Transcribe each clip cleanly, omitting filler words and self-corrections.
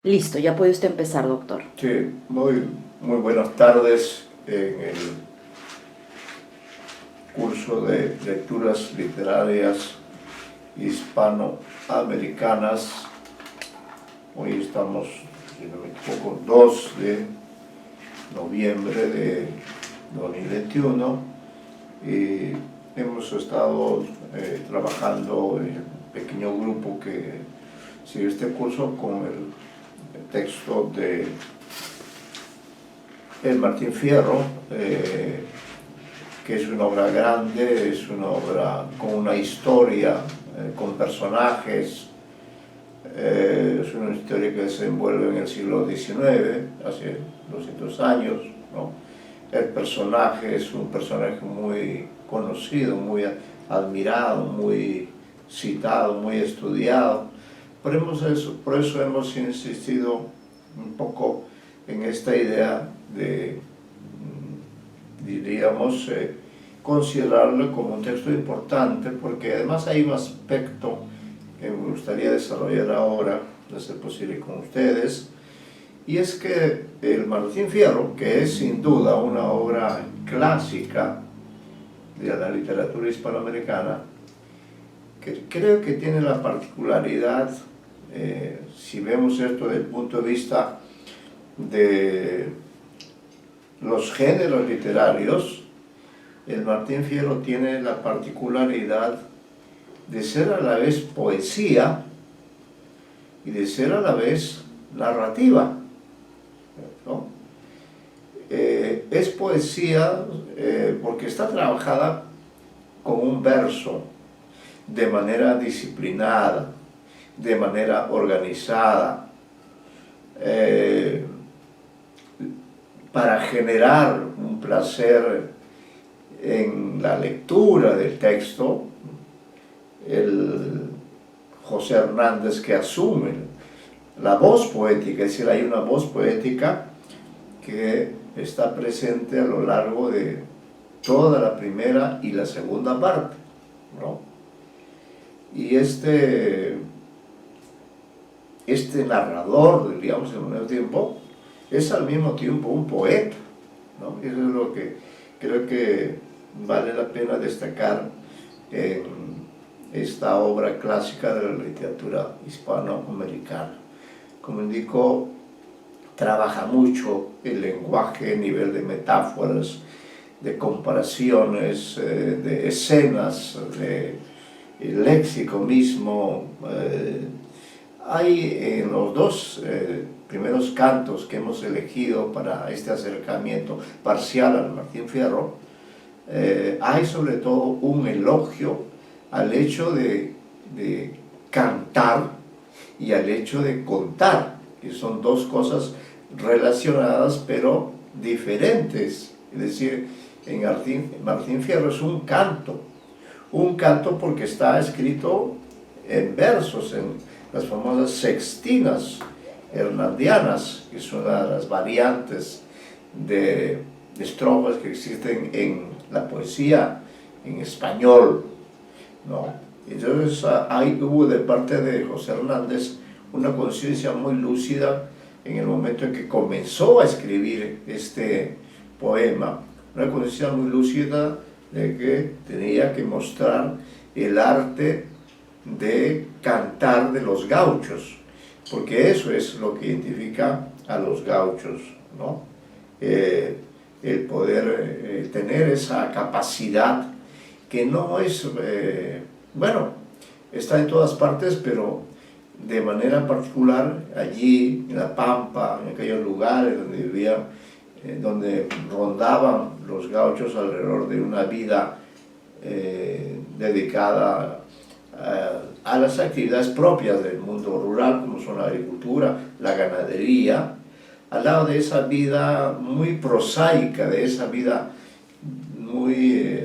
Listo, ya puede usted empezar, doctor. Sí, muy buenas tardes en el curso de lecturas literarias hispanoamericanas. Hoy estamos, si no me equivoco, 2 de noviembre de 2021 y hemos estado trabajando en un pequeño grupo que sigue este curso con el texto de Martín Fierro, que es una obra grande, es una obra con una historia, con personajes, es una historia que se desenvuelve en el siglo XIX, hace 200 años, ¿no? El personaje es un personaje muy conocido, muy admirado, muy citado, muy estudiado. Por eso hemos insistido un poco en esta idea de, diríamos, considerarlo como un texto importante, porque además hay un aspecto que me gustaría desarrollar ahora, de ser posible con ustedes, y es que el Martín Fierro, que es sin duda una obra clásica de la literatura hispanoamericana, que creo que tiene la particularidad, si vemos esto desde el punto de vista de los géneros literarios, el Martín Fierro tiene la particularidad de ser a la vez poesía y de ser a la vez narrativa, ¿no? Es poesía porque está trabajada con un verso de manera disciplinada, de manera organizada, para generar un placer en la lectura del texto. El José Hernández, que asume la voz poética, es decir, hay una voz poética que está presente a lo largo de toda la primera y la segunda parte, ¿no? Y este narrador, digamos, al mismo tiempo, es al mismo tiempo un poeta, ¿no? Eso es lo que creo que vale la pena destacar en esta obra clásica de la literatura hispanoamericana. Como indico, trabaja mucho el lenguaje a nivel de metáforas, de comparaciones, de escenas, de el léxico mismo. Hay en los dos primeros cantos que hemos elegido para este acercamiento parcial al Martín Fierro, hay sobre todo un elogio al hecho de cantar y al hecho de contar, que son dos cosas relacionadas pero diferentes. Es decir, en Martín Fierro es un canto porque está escrito en versos, en las famosas sextinas hernandianas, que es una de las variantes de estrofas que existen en la poesía en español, ¿no? Entonces hubo de parte de José Hernández una conciencia muy lúcida en el momento en que comenzó a escribir este poema, una conciencia muy lúcida de que tenía que mostrar el arte de cantar de los gauchos, porque eso es lo que identifica a los gauchos, ¿no? El poder tener esa capacidad que no es, bueno, está en todas partes, pero de manera particular allí en la Pampa, en aquellos lugares donde vivían, donde rondaban los gauchos alrededor de una vida dedicada a las actividades propias del mundo rural, como son la agricultura, la ganadería, al lado de esa vida muy prosaica, de esa vida muy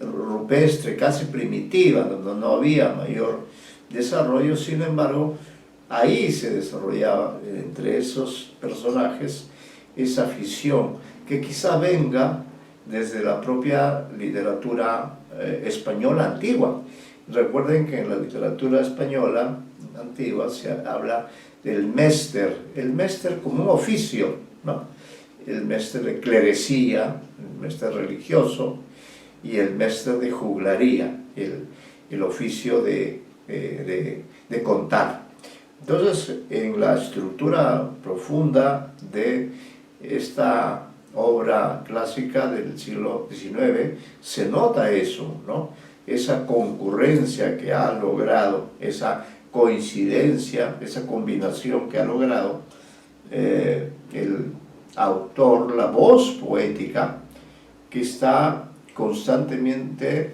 rupestre, casi primitiva, donde no había mayor desarrollo. Sin embargo, ahí se desarrollaba entre esos personajes esa afición que quizá venga desde la propia literatura española antigua. Recuerden que en la literatura española antigua se habla del Mester, el Mester como un oficio, ¿no? El Mester de clerecía, el Mester religioso y el Mester de juglaría, el oficio de contar. Entonces, en la estructura profunda de esta obra clásica del siglo XIX se nota eso, ¿no? Esa concurrencia que ha logrado, esa coincidencia, esa combinación que ha logrado el autor, la voz poética, que está constantemente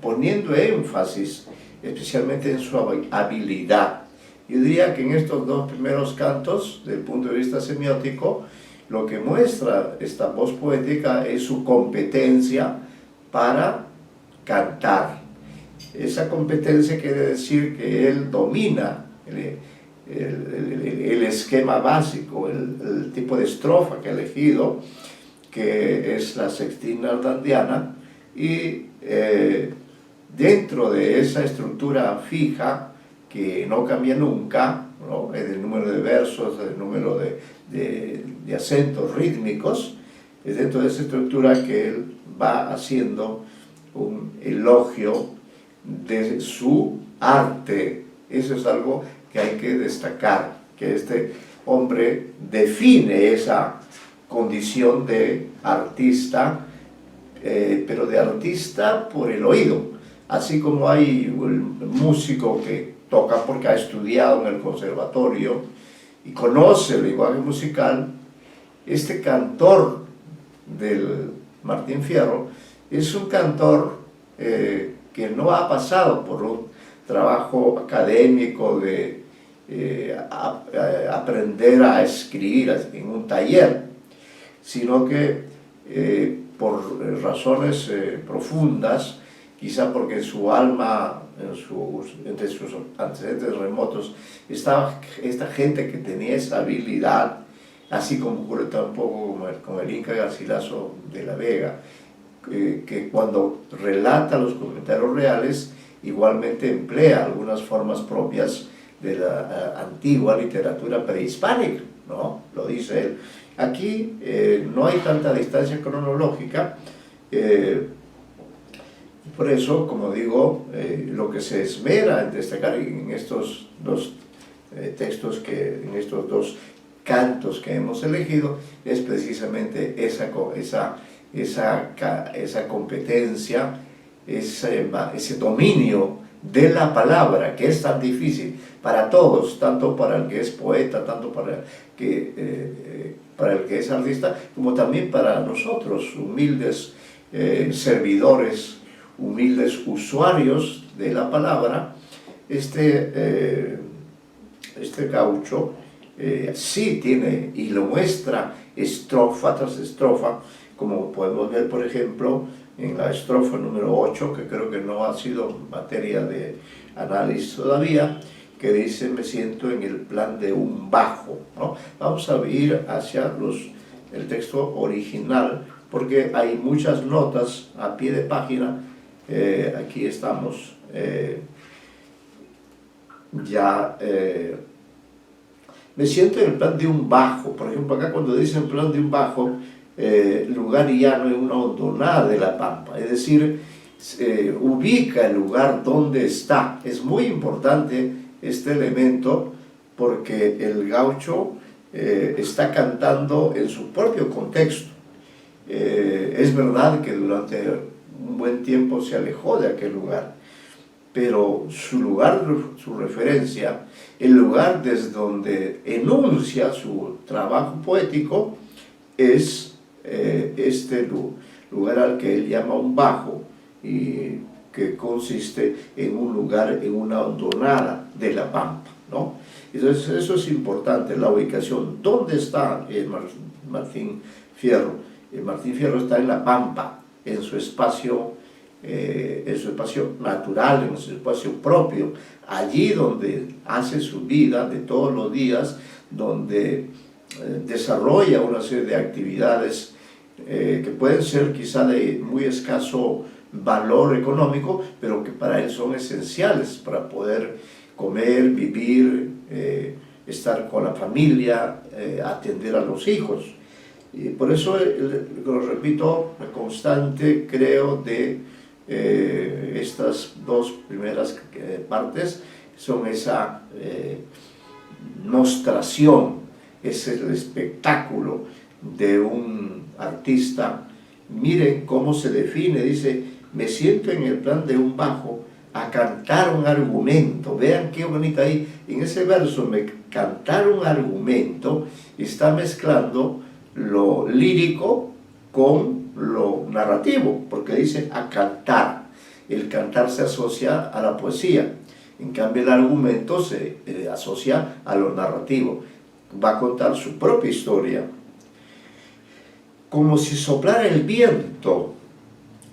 poniendo énfasis, especialmente en su habilidad. Yo diría que en estos dos primeros cantos, desde el punto de vista semiótico, lo que muestra esta voz poética es su competencia para cantar. Esa competencia quiere decir que él domina el esquema básico, el tipo de estrofa que ha elegido, que es la sextina ardandiana, y dentro de esa estructura fija que no cambia nunca, ¿no? El número de versos, el número de acentos rítmicos, es dentro de esa estructura que él va haciendo un elogio de su arte. Eso es algo que hay que destacar, que este hombre define esa condición de artista, pero de artista por el oído, así como hay un músico que toca porque ha estudiado en el conservatorio y conoce el lenguaje musical. Este cantor del Martín Fierro es un cantor que no ha pasado por un trabajo académico de aprender a escribir en un taller, sino que por razones profundas, quizá porque su alma, entre sus antecedentes remotos, estaba esta gente que tenía esa habilidad, así como ocurre tampoco con el Inca Garcilaso de la Vega, que cuando relata los comentarios reales, igualmente emplea algunas formas propias de la antigua literatura prehispánica, ¿no? Lo dice él. Aquí no hay tanta distancia cronológica, por eso, como digo, lo que se esmera en destacar en estos dos textos, en estos dos cantos que hemos elegido, es precisamente esa competencia, ese dominio de la palabra, que es tan difícil para todos, tanto para el que es poeta, tanto para el que es artista, como también para nosotros, humildes servidores, humildes usuarios de la palabra. Este gaucho sí tiene, y lo muestra estrofa tras estrofa, como podemos ver, por ejemplo, en la estrofa número 8, que creo que no ha sido materia de análisis todavía, que dice: me siento en el plan de un bajo, ¿no? Vamos a ir hacia el texto original, porque hay muchas notas a pie de página. Aquí estamos me siento en el plan de un bajo. Por ejemplo, acá cuando dice en plan de un bajo, lugar llano en una hondonada de la pampa, es decir, ubica el lugar donde está. Es muy importante este elemento, porque el gaucho está cantando en su propio contexto. Es verdad que durante un buen tiempo se alejó de aquel lugar, pero su lugar, su referencia, el lugar desde donde enuncia su trabajo poético, es este lugar al que él llama un bajo, y que consiste en un lugar, en una hondonada de la pampa, ¿no? Entonces eso es importante, la ubicación. ¿Dónde está el Martín Fierro? El Martín Fierro está en la pampa, en su espacio natural, en su espacio propio, allí donde hace su vida de todos los días, donde desarrolla una serie de actividades que pueden ser quizá de muy escaso valor económico, pero que para él son esenciales para poder comer, vivir, estar con la familia, atender a los hijos. Y por eso, lo repito, la constante, creo, de estas dos primeras partes son esa mostración, es el espectáculo de un artista. Miren cómo se define, dice: me siento en el plan de un bajo a cantar un argumento. Vean qué bonito ahí, en ese verso, cantar un argumento, está mezclando lo lírico con lo narrativo, porque dice a cantar. El cantar se asocia a la poesía, en cambio el argumento se asocia a lo narrativo. Va a contar su propia historia. Como si soplara el viento,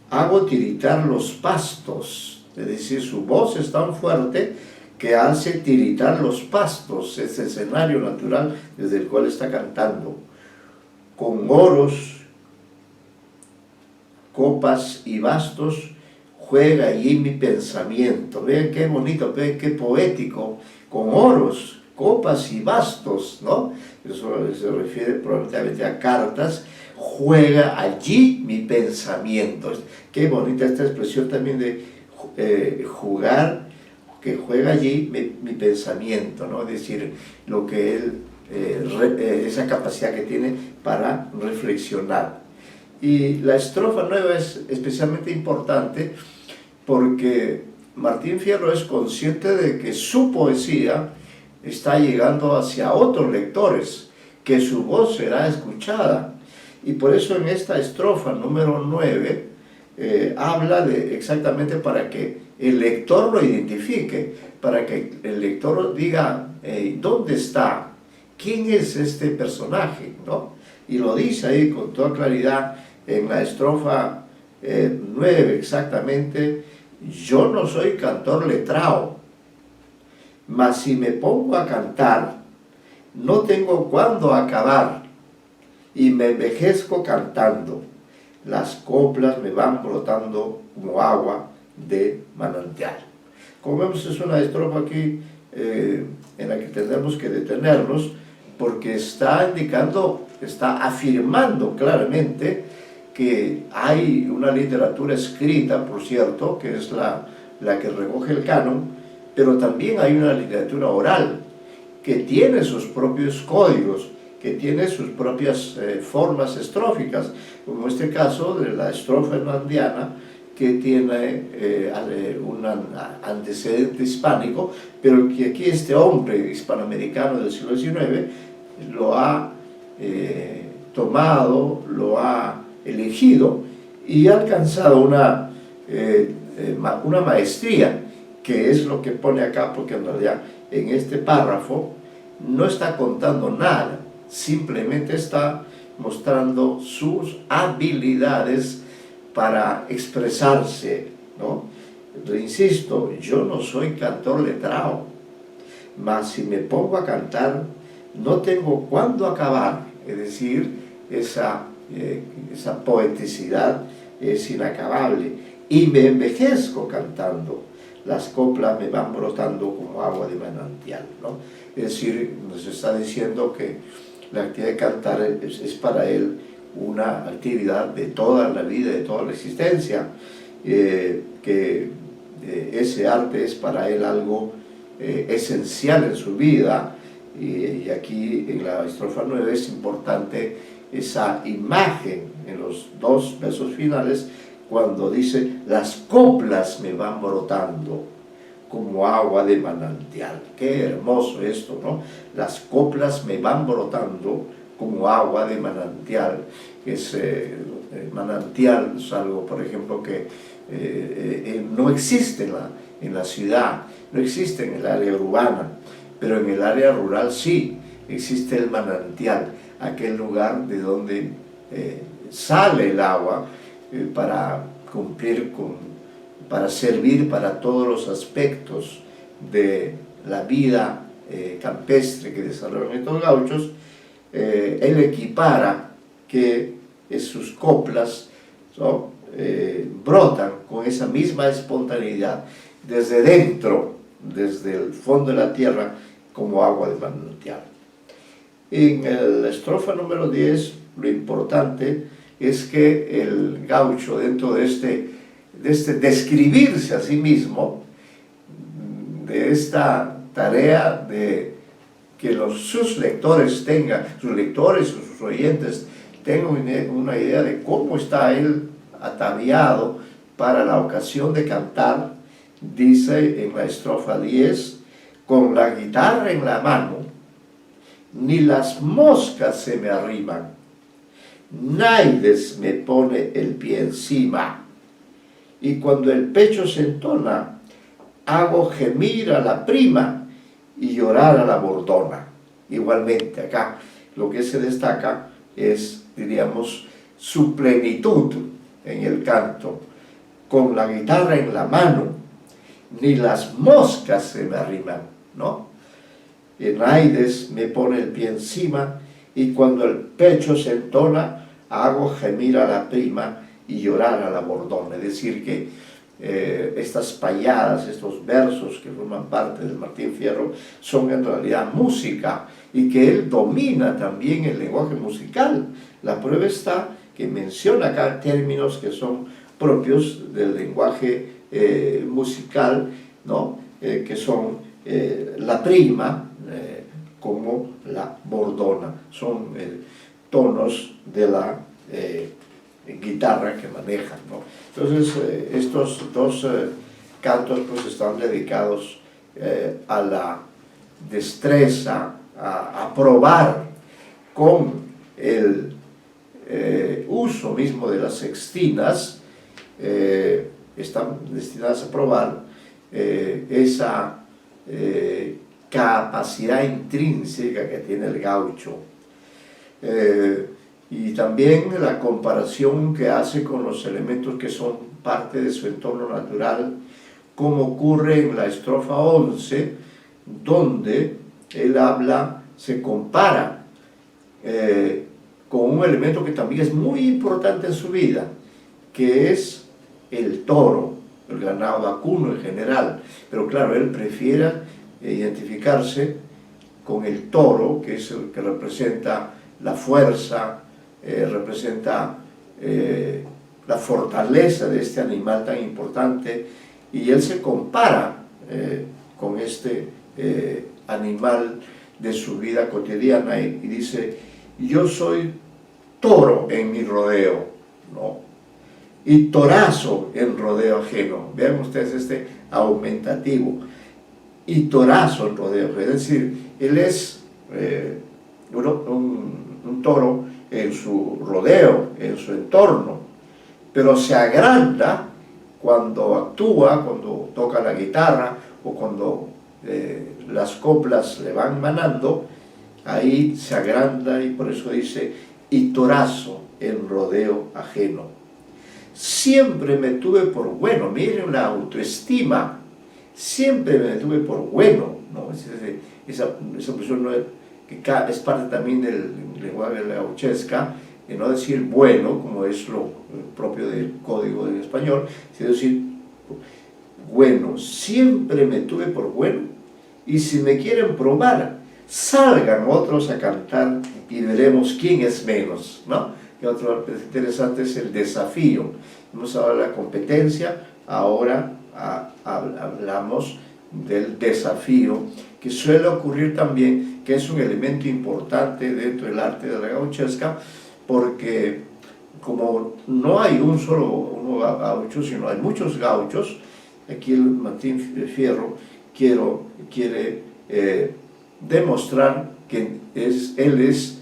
hago tiritar los pastos. Es decir, su voz es tan fuerte que hace tiritar los pastos, ese escenario natural desde el cual está cantando. Con oros, copas y bastos, juega allí mi pensamiento. Vean qué bonito, vean qué poético. Con oros, copas y bastos, ¿no? Eso se refiere probablemente a cartas. Juega allí mi pensamiento. Qué bonita esta expresión también de jugar, que juega allí mi pensamiento, ¿no? Es decir, lo que él, esa capacidad que tiene para reflexionar. Y la estrofa 9 es especialmente importante porque Martín Fierro es consciente de que su poesía está llegando hacia otros lectores, que su voz será escuchada. Y por eso en esta estrofa número 9 habla exactamente para que el lector lo identifique, para que el lector diga ¿dónde está? ¿Quién es este personaje? ¿No? Y lo dice ahí con toda claridad en la estrofa 9 exactamente: yo no soy cantor letrado, mas si me pongo a cantar, no tengo cuándo acabar, y me envejezco cantando, las coplas me van brotando como agua de manantial. Como vemos, es una estrofa aquí en la que tenemos que detenernos, porque está indicando, está afirmando claramente que hay una literatura escrita, por cierto, que es la que recoge el canon, pero también hay una literatura oral que tiene sus propios códigos, que tiene sus propias formas estróficas, como este caso de la estrofa hernandiana, que tiene un antecedente hispánico, pero que aquí este hombre hispanoamericano del siglo XIX lo ha tomado, lo ha elegido y ha alcanzado una maestría, que es lo que pone acá, porque en realidad en este párrafo no está contando nada, simplemente está mostrando sus habilidades para expresarse, ¿no? Insisto, yo no soy cantor letrado, mas si me pongo a cantar, no tengo cuándo acabar. Es decir, esa poeticidad es inacabable, y me envejezco cantando, las coplas me van brotando como agua de manantial, ¿no? Es decir, nos está diciendo que la actividad de cantar es para él una actividad de toda la vida, de toda la existencia, que ese arte es para él algo esencial en su vida. Y aquí en la estrofa 9 es importante esa imagen en los dos versos finales, cuando dice: las coplas me van brotando como agua de manantial. Qué hermoso esto, ¿no? Las coplas me van brotando como agua de manantial. Manantial es algo, por ejemplo, que no existe en la ciudad, no existe en el área urbana, pero en el área rural sí existe el manantial, aquel lugar de donde sale el agua para cumplir para servir para todos los aspectos de la vida campestre que desarrollan estos gauchos. Él equipara que sus coplas, ¿no? Brotan con esa misma espontaneidad desde dentro, desde el fondo de la tierra como agua de manantial. En la estrofa número 10, lo importante es que el gaucho, dentro de este describirse a sí mismo, de esta tarea de que sus lectores tengan, sus lectores o sus oyentes tengan una idea de cómo está él ataviado para la ocasión de cantar, dice en la estrofa 10, con la guitarra en la mano, ni las moscas se me arriman, naides me pone el pie encima, y cuando el pecho se entona, hago gemir a la prima y llorar a la bordona. Igualmente acá lo que se destaca es, diríamos, su plenitud en el canto, con la guitarra en la mano, ni las moscas se me arriman, ¿no? En Aides me pone el pie encima, y cuando el pecho se entona, hago gemir a la prima y llorar a la bordona. Es decir, que estas payadas, estos versos que forman parte del Martín Fierro, son en realidad música, y que él domina también el lenguaje musical. La prueba está que menciona acá términos que son propios del lenguaje musical, ¿no? Que son la prima, como la bordona, son tonos de la guitarra que manejan, ¿no? Entonces estos dos cantos pues están dedicados a la destreza, a probar con el uso mismo de las sextinas, están destinadas a probar esa capacidad intrínseca que tiene el gaucho, y también la comparación que hace con los elementos que son parte de su entorno natural, como ocurre en la estrofa 11, donde él se compara con un elemento que también es muy importante en su vida, que es el toro, el ganado vacuno en general. Pero claro, él prefiere identificarse con el toro, que es el que representa la fuerza, representa la fortaleza de este animal tan importante, y él se compara con este animal de su vida cotidiana y dice: yo soy toro en mi rodeo, ¿no? Y torazo en rodeo ajeno. Vean ustedes este aumentativo, y torazo en rodeo ajeno. Es decir, él es un toro en su rodeo, en su entorno, pero se agranda cuando actúa, cuando toca la guitarra o cuando las coplas le van manando. Ahí se agranda, y por eso dice: y torazo en rodeo ajeno. Siempre me tuve por bueno. Miren la autoestima, siempre me tuve por bueno, ¿no? Esa expresión no es parte también del lenguaje de la gauchesca, de no decir bueno, como es lo propio del código en español, sino decir bueno. Siempre me tuve por bueno, y si me quieren probar, salgan otros a cantar y veremos quién es menos, ¿no? Y otro interesante es el desafío. Hemos hablado de la competencia, ahora hablamos del desafío, que suele ocurrir también, que es un elemento importante dentro del arte de la gauchesca, porque como no hay un solo gaucho, sino hay muchos gauchos, aquí el Martín Fierro quiere demostrar que él es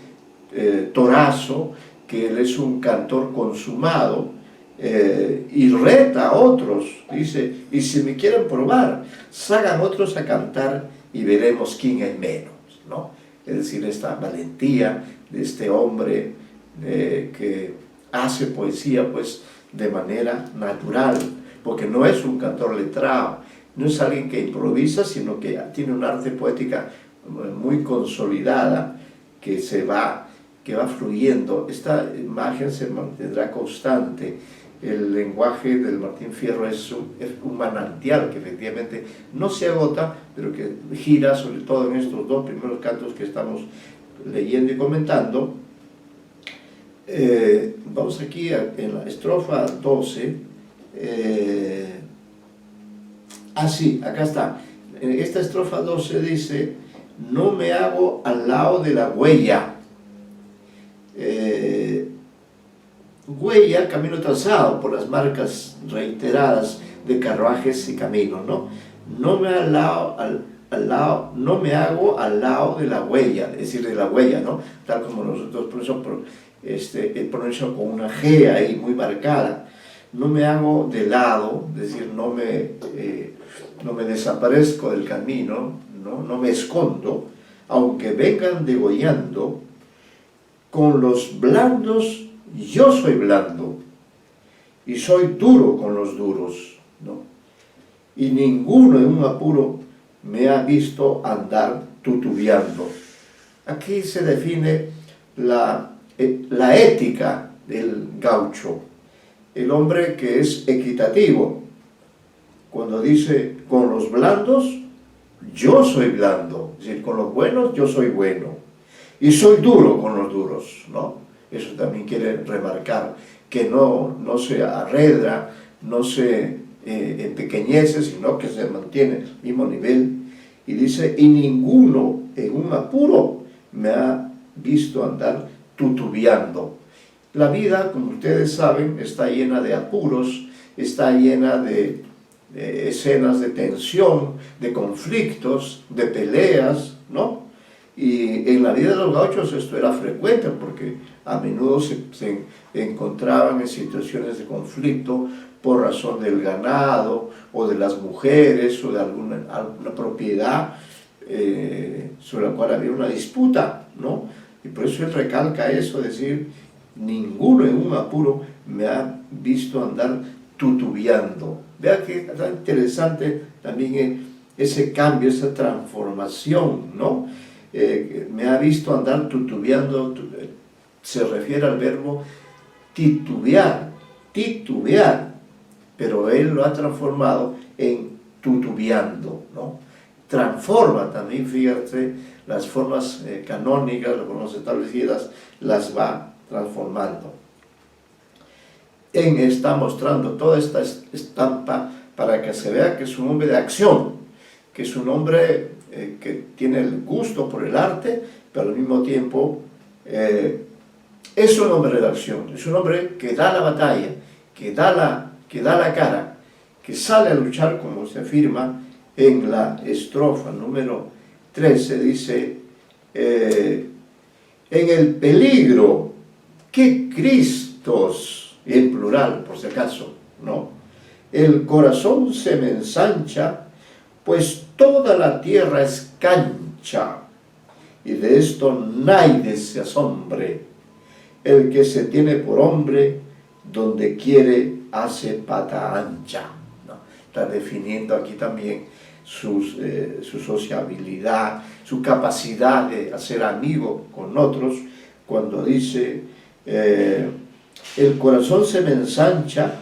torazo, que él es un cantor consumado, y reta a otros, dice: y si me quieren probar, salgan otros a cantar y veremos quién es menos, ¿no? Es decir, esta valentía de este hombre que hace poesía pues de manera natural, porque no es un cantor letrado, no es alguien que improvisa, sino que tiene un arte poética muy consolidada, que va fluyendo. Esta imagen se mantendrá constante el lenguaje del Martín Fierro es un manantial que efectivamente no se agota, pero que gira sobre todo en estos dos primeros cantos que estamos leyendo y comentando. Vamos aquí en la estrofa 12. Sí, acá está. En esta estrofa 12 dice: no me hago al lado de la huella. Huella, camino trazado por las marcas reiteradas de carruajes y caminos, ¿no? No me hago al lado de la huella, es decir, de la huella, ¿no? Tal como nosotros pronunciamos con una G ahí muy marcada. No me hago de lado, es decir, no me desaparezco del camino, no me escondo, aunque vengan degollando. Con los blandos yo soy blando, y soy duro con los duros, ¿no? Y ninguno en un apuro me ha visto andar tutubiando. Aquí se define la ética del gaucho, el hombre que es equitativo. Cuando dice, con los blandos yo soy blando, es decir, con los buenos yo soy bueno, y soy duro con los duros, ¿no? Eso también quiere remarcar que no se arredra, no se empequeñece, sino que se mantiene al mismo nivel. Y dice, y ninguno en un apuro me ha visto andar tutubiando. La vida, como ustedes saben, está llena de apuros, está llena de escenas de tensión, de conflictos, de peleas, ¿no? Y en la vida de los gauchos esto era frecuente, porque a menudo se encontraban en situaciones de conflicto por razón del ganado, o de las mujeres, o de alguna propiedad sobre la cual había una disputa, ¿no? Y por eso él recalca eso, decir, ninguno en un apuro me ha visto andar tutubiando. Vea que está interesante también ese cambio, esa transformación, ¿no? Me ha visto andar tutubeando, se refiere al verbo titubear, pero él lo ha transformado en tutubeando, ¿no? Transforma también, fíjate, las formas canónicas, las formas establecidas, las va transformando. Está mostrando toda esta estampa para que se vea que es un hombre de acción, que es un hombre que tiene el gusto por el arte, pero al mismo tiempo es un hombre de acción, es un hombre que da la batalla, que da la cara, que sale a luchar, como se afirma en la estrofa número 13, dice, en el peligro, que Cristos, en plural, por si acaso, ¿no? El corazón se me ensancha, pues toda la tierra es cancha, y de esto nadie se asombre. El que se tiene por hombre, donde quiere hace pata ancha, ¿no? Está definiendo aquí también su sociabilidad, su capacidad de hacer amigo con otros, cuando dice, el corazón se me ensancha,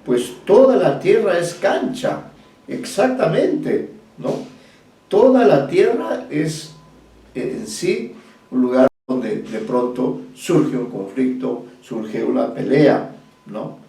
pues toda la tierra es cancha. Exactamente, ¿no? Toda la tierra es en sí un lugar donde de pronto surge un conflicto, surge una pelea, ¿no?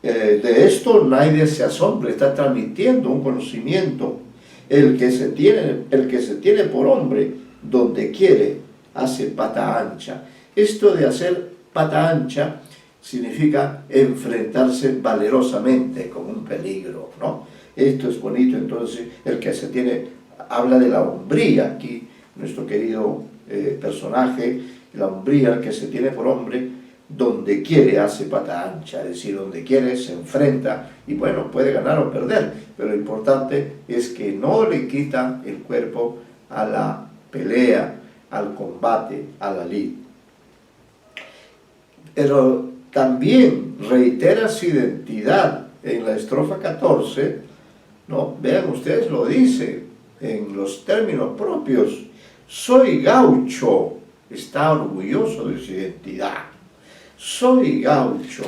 De esto nadie se asombra, está transmitiendo un conocimiento. El que se tiene por hombre, donde quiere, hace pata ancha. Esto de hacer pata ancha significa enfrentarse valerosamente con un peligro, ¿no? Esto es bonito. Entonces, el que se tiene, habla de la hombría aquí, nuestro querido personaje, la hombría, el que se tiene por hombre, donde quiere hace pata ancha, es decir, donde quiere se enfrenta, y bueno, puede ganar o perder, pero lo importante es que no le quita el cuerpo a la pelea, al combate, a la lid. Pero también reitera su identidad en la estrofa 14, ¿no? Vean ustedes, lo dice en los términos propios, soy gaucho, está orgulloso de su identidad, soy gaucho.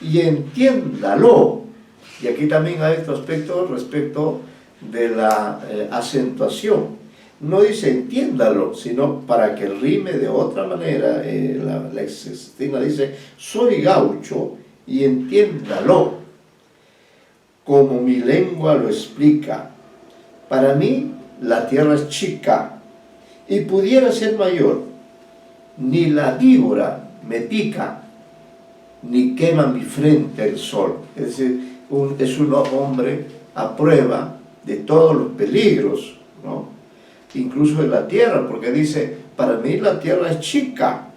y entiéndalo. Y aquí también hay otro aspecto respecto de la acentuación. No dice entiéndalo, sino para que rime de otra manera. La Existina dice, soy gaucho y entiéndalo, como mi lengua lo explica. Para mí la tierra es chica y pudiera ser mayor. Ni la víbora me pica, ni quema mi frente el sol. Es decir, es un hombre a prueba de todos los peligros, ¿no? Incluso de la tierra, porque dice, para mí la tierra es chica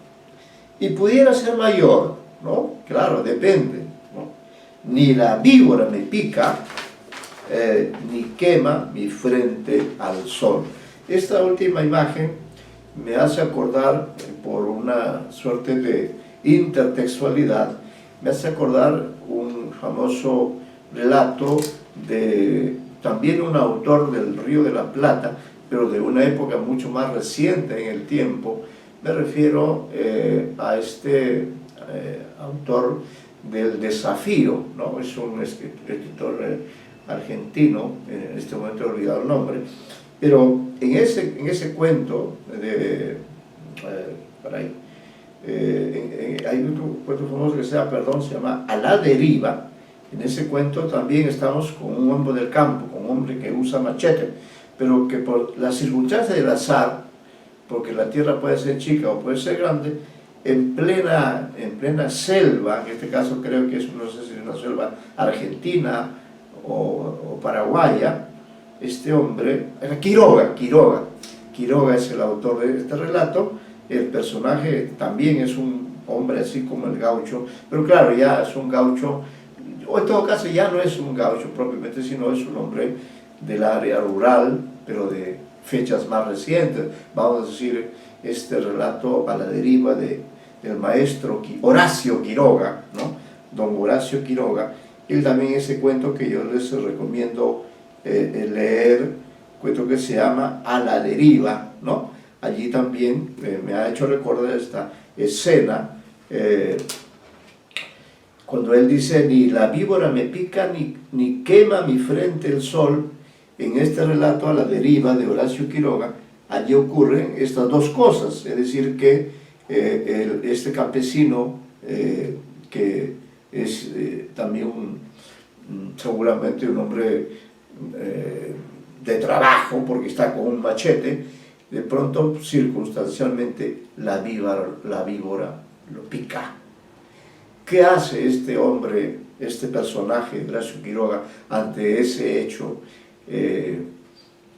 y pudiera ser mayor, ¿no? Claro, depende, ¿no? Ni la víbora me pica, ni quema mi frente al sol. Esta última imagen me hace acordar, por una suerte de intertextualidad, me hace acordar un famoso relato de también un autor del Río de la Plata, pero de una época mucho más reciente en el tiempo. Me refiero a este autor del Desafío, ¿no? Es un escritor argentino, en este momento he olvidado el nombre, pero en ese cuento por ahí, hay un cuento famoso que se llama A la deriva. En ese cuento también estamos con un hombre del campo, con un hombre que usa machete, pero que por las circunstancias del azar, porque la tierra puede ser chica o puede ser grande, en plena selva, en este caso creo que es, no sé si es una selva argentina o paraguaya, este hombre, era Quiroga es el autor de este relato. El personaje también es un hombre así como el gaucho, pero claro, ya es un gaucho, o en todo caso ya no es un gaucho propiamente, sino es un hombre del área rural, pero de fechas más recientes. Vamos a decir, este relato A la deriva del maestro Horacio Quiroga, ¿no? Don Horacio Quiroga. Él también, ese cuento que yo les recomiendo leer, cuento que se llama A la deriva, ¿no? Allí también me ha hecho recordar esta escena, cuando él dice, ni la víbora me pica, ni quema mi frente el sol. En este relato A la deriva de Horacio Quiroga, allí ocurren estas dos cosas, es decir, que este campesino, que es también seguramente un hombre de trabajo, porque está con un machete, de pronto, circunstancialmente, la víbora lo pica. ¿Qué hace este hombre, este personaje, Horacio Quiroga, ante ese hecho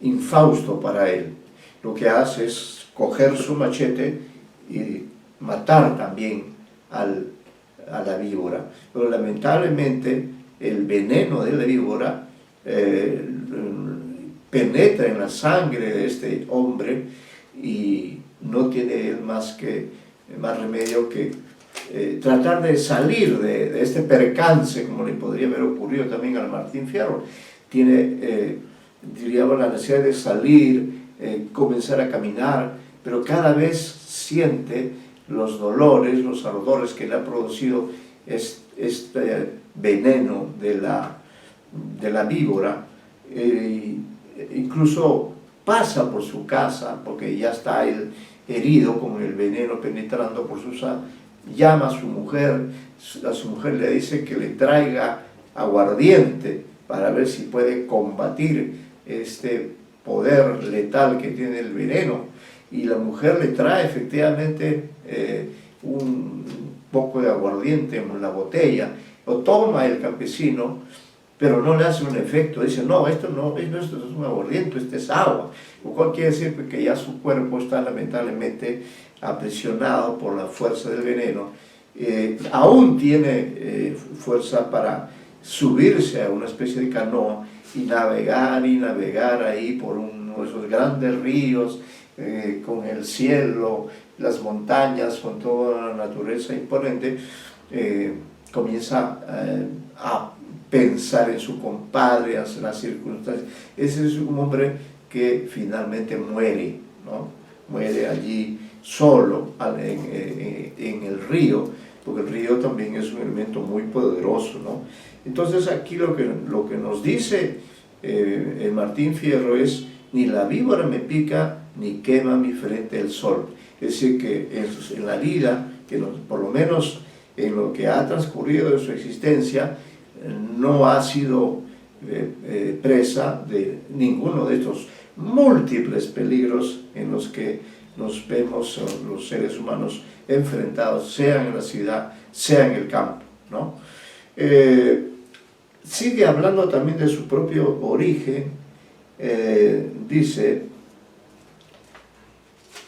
infausto para él? Lo que hace es coger su machete y matar también a la víbora. Pero lamentablemente el veneno de la víbora penetra en la sangre de este hombre y no tiene él más remedio que tratar de salir de este percance, como le podría haber ocurrido también al Martín Fierro. Tiene, diríamos, la necesidad de salir, comenzar a caminar, pero cada vez siente los dolores, los ardores que le ha producido este veneno de la víbora. Incluso pasa por su casa, porque ya está él herido con el veneno penetrando por su sangre, llama a su mujer le dice que le traiga aguardiente para ver si puede combatir este poder letal que tiene el veneno, y la mujer le trae efectivamente un poco de aguardiente en la botella, lo toma el campesino, pero no le hace un efecto. Dice, no, esto es un aguardiente, esto es agua, lo cual quiere decir que ya su cuerpo está lamentablemente aprisionado por la fuerza del veneno. Aún tiene fuerza para subirse a una especie de canoa y navegar ahí por uno de esos grandes ríos, con el cielo, las montañas, con toda la naturaleza imponente. Comienza a pensar en su compadre, en las circunstancias. Ese es un hombre que finalmente muere, ¿no? Muere allí solo en el río, porque el río también es un elemento muy poderoso, ¿no? Entonces aquí lo que nos dice el Martín Fierro es: ni la víbora me pica, ni quema mi frente el sol. Es decir, que en la vida, por lo menos en lo que ha transcurrido de su existencia, no ha sido presa de ninguno de estos múltiples peligros en los que nos vemos los seres humanos enfrentados, sea en la ciudad, sea en el campo, ¿no? Sigue hablando también de su propio origen. Dice,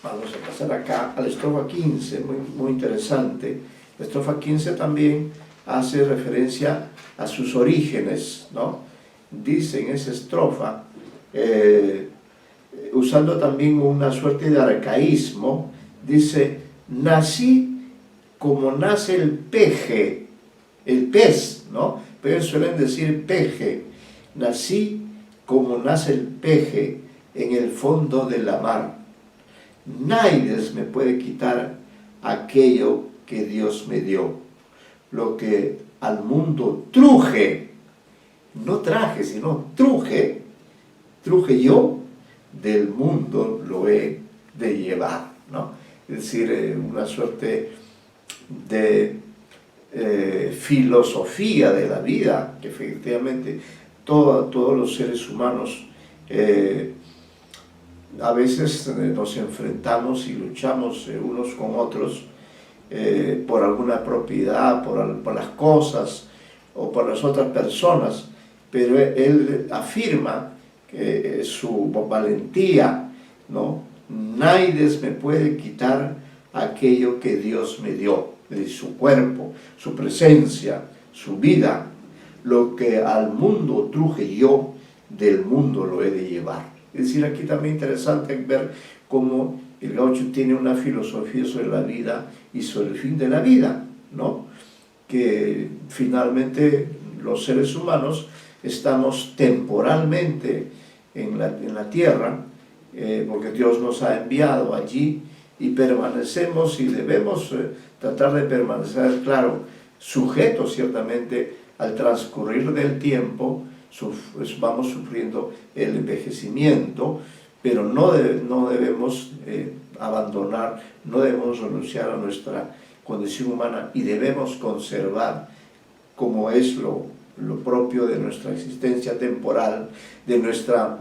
vamos a pasar acá a la estrofa 15, muy interesante. La estrofa 15 también hace referencia a sus orígenes, ¿no? Dice en esa estrofa, usando también una suerte de arcaísmo, dice: nací como nace el peje, el pez, ¿no? Pero suelen decir peje. Nací como nace el peje en el fondo de la mar. Nadie me puede quitar aquello que Dios me dio. Lo que al mundo truje, no traje, sino truje yo, del mundo lo he de llevar, ¿no? Es decir, una suerte de filosofía de la vida, que efectivamente todos los seres humanos a veces nos enfrentamos y luchamos unos con otros por alguna propiedad, por las cosas o por las otras personas, pero él afirma que su valentía, ¿no? Nadie me puede quitar aquello que Dios me dio, su cuerpo, su presencia, su vida. Lo que al mundo truje yo, del mundo lo he de llevar. Es decir, aquí también interesante ver cómo el gaucho tiene una filosofía sobre la vida y sobre el fin de la vida, ¿no? Que finalmente los seres humanos estamos temporalmente en la tierra, porque Dios nos ha enviado allí y permanecemos y debemos tratar de permanecer, claro, sujetos ciertamente al transcurrir del tiempo. Vamos sufriendo el envejecimiento, pero no debemos abandonar, no debemos renunciar a nuestra condición humana y debemos conservar, como es lo propio de nuestra existencia temporal, de nuestra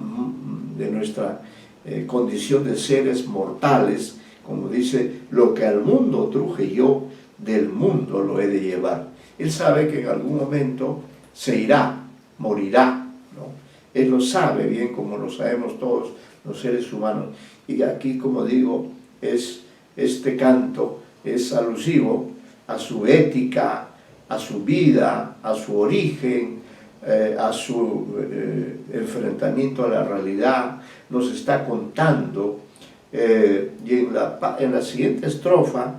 condición de seres mortales, como dice: lo que al mundo truje yo, del mundo lo he de llevar. Él sabe que en algún momento se irá, morirá, ¿no? Él lo sabe bien, como lo sabemos todos los seres humanos. Y aquí, como digo, este canto es alusivo a su ética, a su vida, a su origen, a su enfrentamiento a la realidad. Nos está contando, y en la siguiente estrofa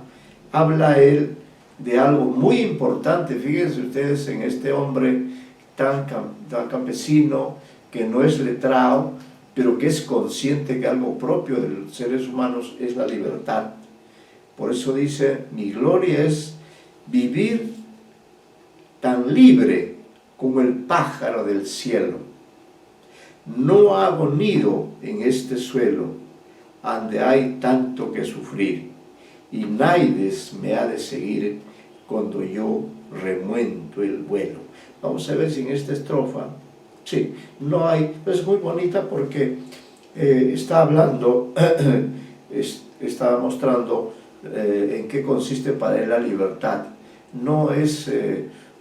habla él de algo muy importante. Fíjense ustedes en este hombre tan campesino, que no es letrado, pero que es consciente que algo propio de los seres humanos es la libertad. Por eso dice: mi gloria es vivir tan libre como el pájaro del cielo. No hago nido en este suelo, donde hay tanto que sufrir, y nadie me ha de seguir cuando yo remuento el vuelo. Vamos a ver si en esta estrofa, sí, no hay, es muy bonita porque está hablando, está mostrando en qué consiste para él la libertad. No es,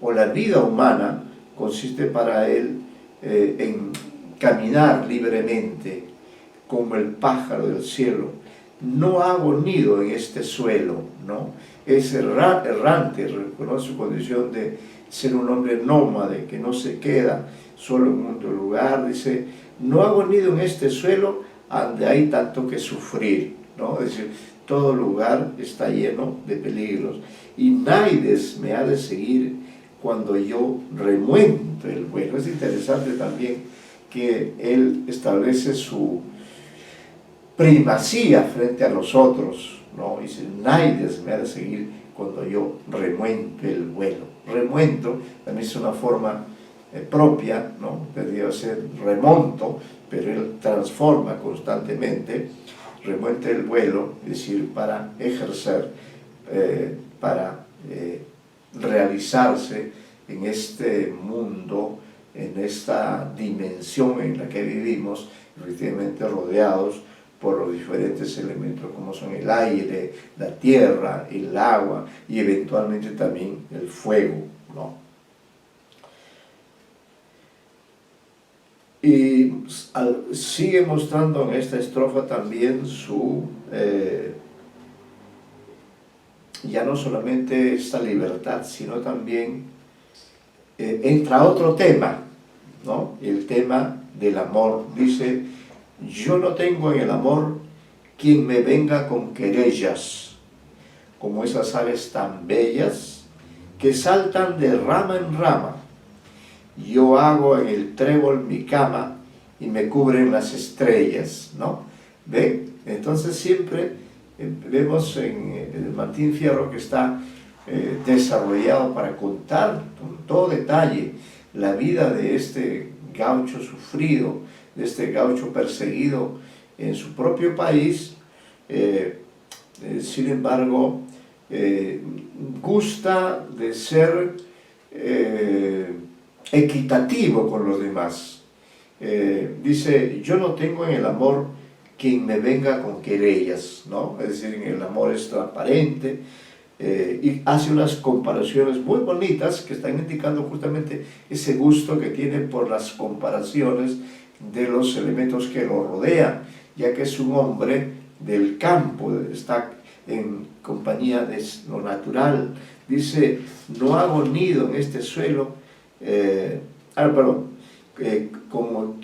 o la vida humana consiste para él en caminar libremente como el pájaro del cielo. No hago nido en este suelo, ¿no? Es errante, reconoce su condición de ser un hombre nómade, que no se queda solo en un lugar. Dice: no hago nido en este suelo donde hay tanto que sufrir, ¿no? Es decir, todo lugar está lleno de peligros y nadie me ha de seguir cuando yo remuento el vuelo. Es interesante también que él establece su primacía frente a los otros, ¿no? Dice: nadie me ha de seguir cuando yo remuento el vuelo. Remuento también es una forma propia, ¿no? Debería ser remonto, pero él transforma constantemente. Remuente el vuelo, es decir, para ejercer, para realizarse en este mundo, en esta dimensión en la que vivimos, efectivamente rodeados por los diferentes elementos como son el aire, la tierra, el agua y eventualmente también el fuego, ¿no? Y sigue mostrando en esta estrofa también su, ya no solamente esta libertad, sino también entra otro tema, ¿no? El tema del amor. Dice: yo no tengo en el amor quien me venga con querellas, como esas aves tan bellas que saltan de rama en rama. Yo hago en el trébol mi cama y me cubren las estrellas, ¿no? ¿Ven? Entonces siempre vemos en el Martín Fierro que está desarrollado para contar con todo detalle la vida de este gaucho sufrido, de este gaucho perseguido en su propio país. Sin embargo, gusta de ser equitativo con los demás. Dice: yo no tengo en el amor quien me venga con querellas, ¿no? Es decir, en el amor es transparente, y hace unas comparaciones muy bonitas que están indicando justamente ese gusto que tiene por las comparaciones de los elementos que lo rodean, ya que es un hombre del campo, está en compañía de lo natural. Dice: no hago nido en este suelo, como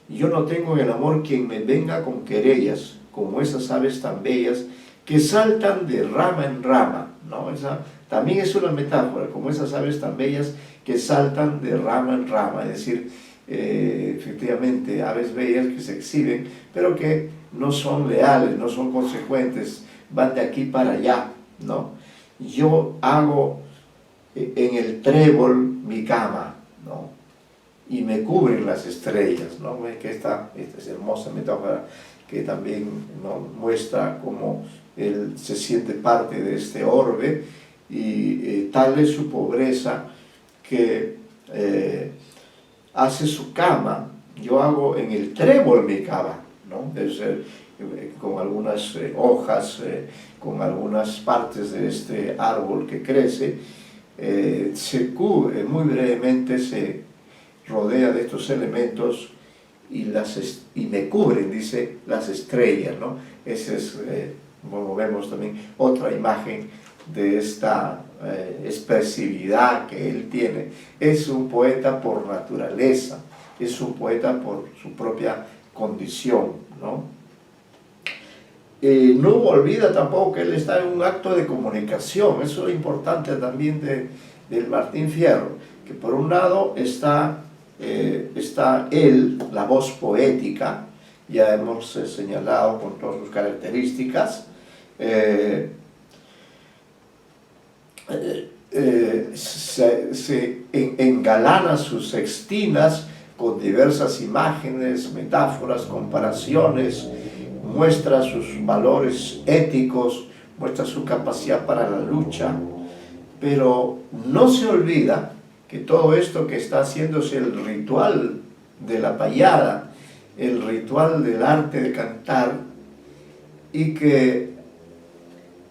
yo no tengo en el amor quien me venga con querellas, como esas aves tan bellas que saltan de rama en rama, ¿no? Esa también es una metáfora, como esas aves tan bellas que saltan de rama en rama, es decir, efectivamente aves bellas que se exhiben, pero que no son leales, no son consecuentes, van de aquí para allá, ¿no? Yo hago en el trébol mi cama, ¿no? Y me cubren las estrellas, ¿no? Que esta es hermosa metáfora que también, ¿no?, muestra cómo él se siente parte de este orbe, y tal es su pobreza que hace su cama. Yo hago en el trébol mi cama, ¿no? Debe ser con algunas hojas, con algunas partes de este árbol que crece, se cubre, muy brevemente se rodea de estos elementos y me cubren, dice, las estrellas, ¿no? Esa es, como vemos también, otra imagen de esta expresividad que él tiene. Es un poeta por naturaleza, es un poeta por su propia condición, ¿no? No olvida tampoco que él está en un acto de comunicación. Eso es importante también del Martín Fierro, que por un lado está él, la voz poética, ya hemos señalado con todas sus características, se engalana sus sextinas con diversas imágenes, metáforas, comparaciones, muestra sus valores éticos, muestra su capacidad para la lucha, pero no se olvida que todo esto que está haciendo es el ritual de la payada, el ritual del arte de cantar, y que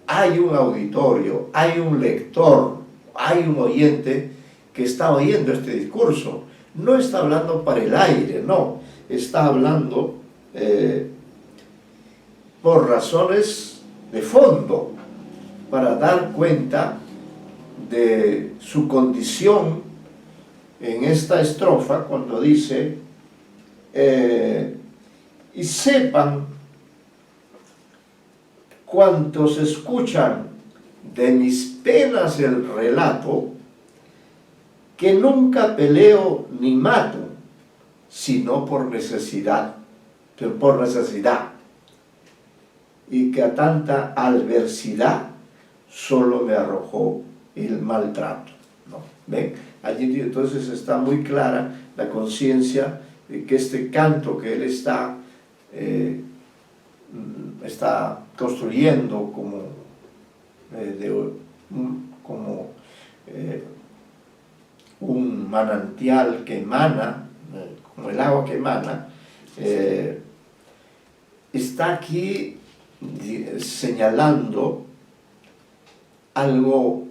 hay un auditorio, hay un lector, hay un oyente que está oyendo este discurso. No está hablando para el aire, no, está hablando por razones de fondo, para dar cuenta de su condición en esta estrofa, cuando dice: y sepan cuantos escuchan de mis penas el relato, que nunca peleo ni mato, sino por necesidad, y que a tanta adversidad solo me arrojó el maltrato, ¿no? ¿Ven? Allí entonces está muy clara la conciencia de que este canto que él está construyendo como, un manantial que emana, como el agua que emana, está aquí señalando algo,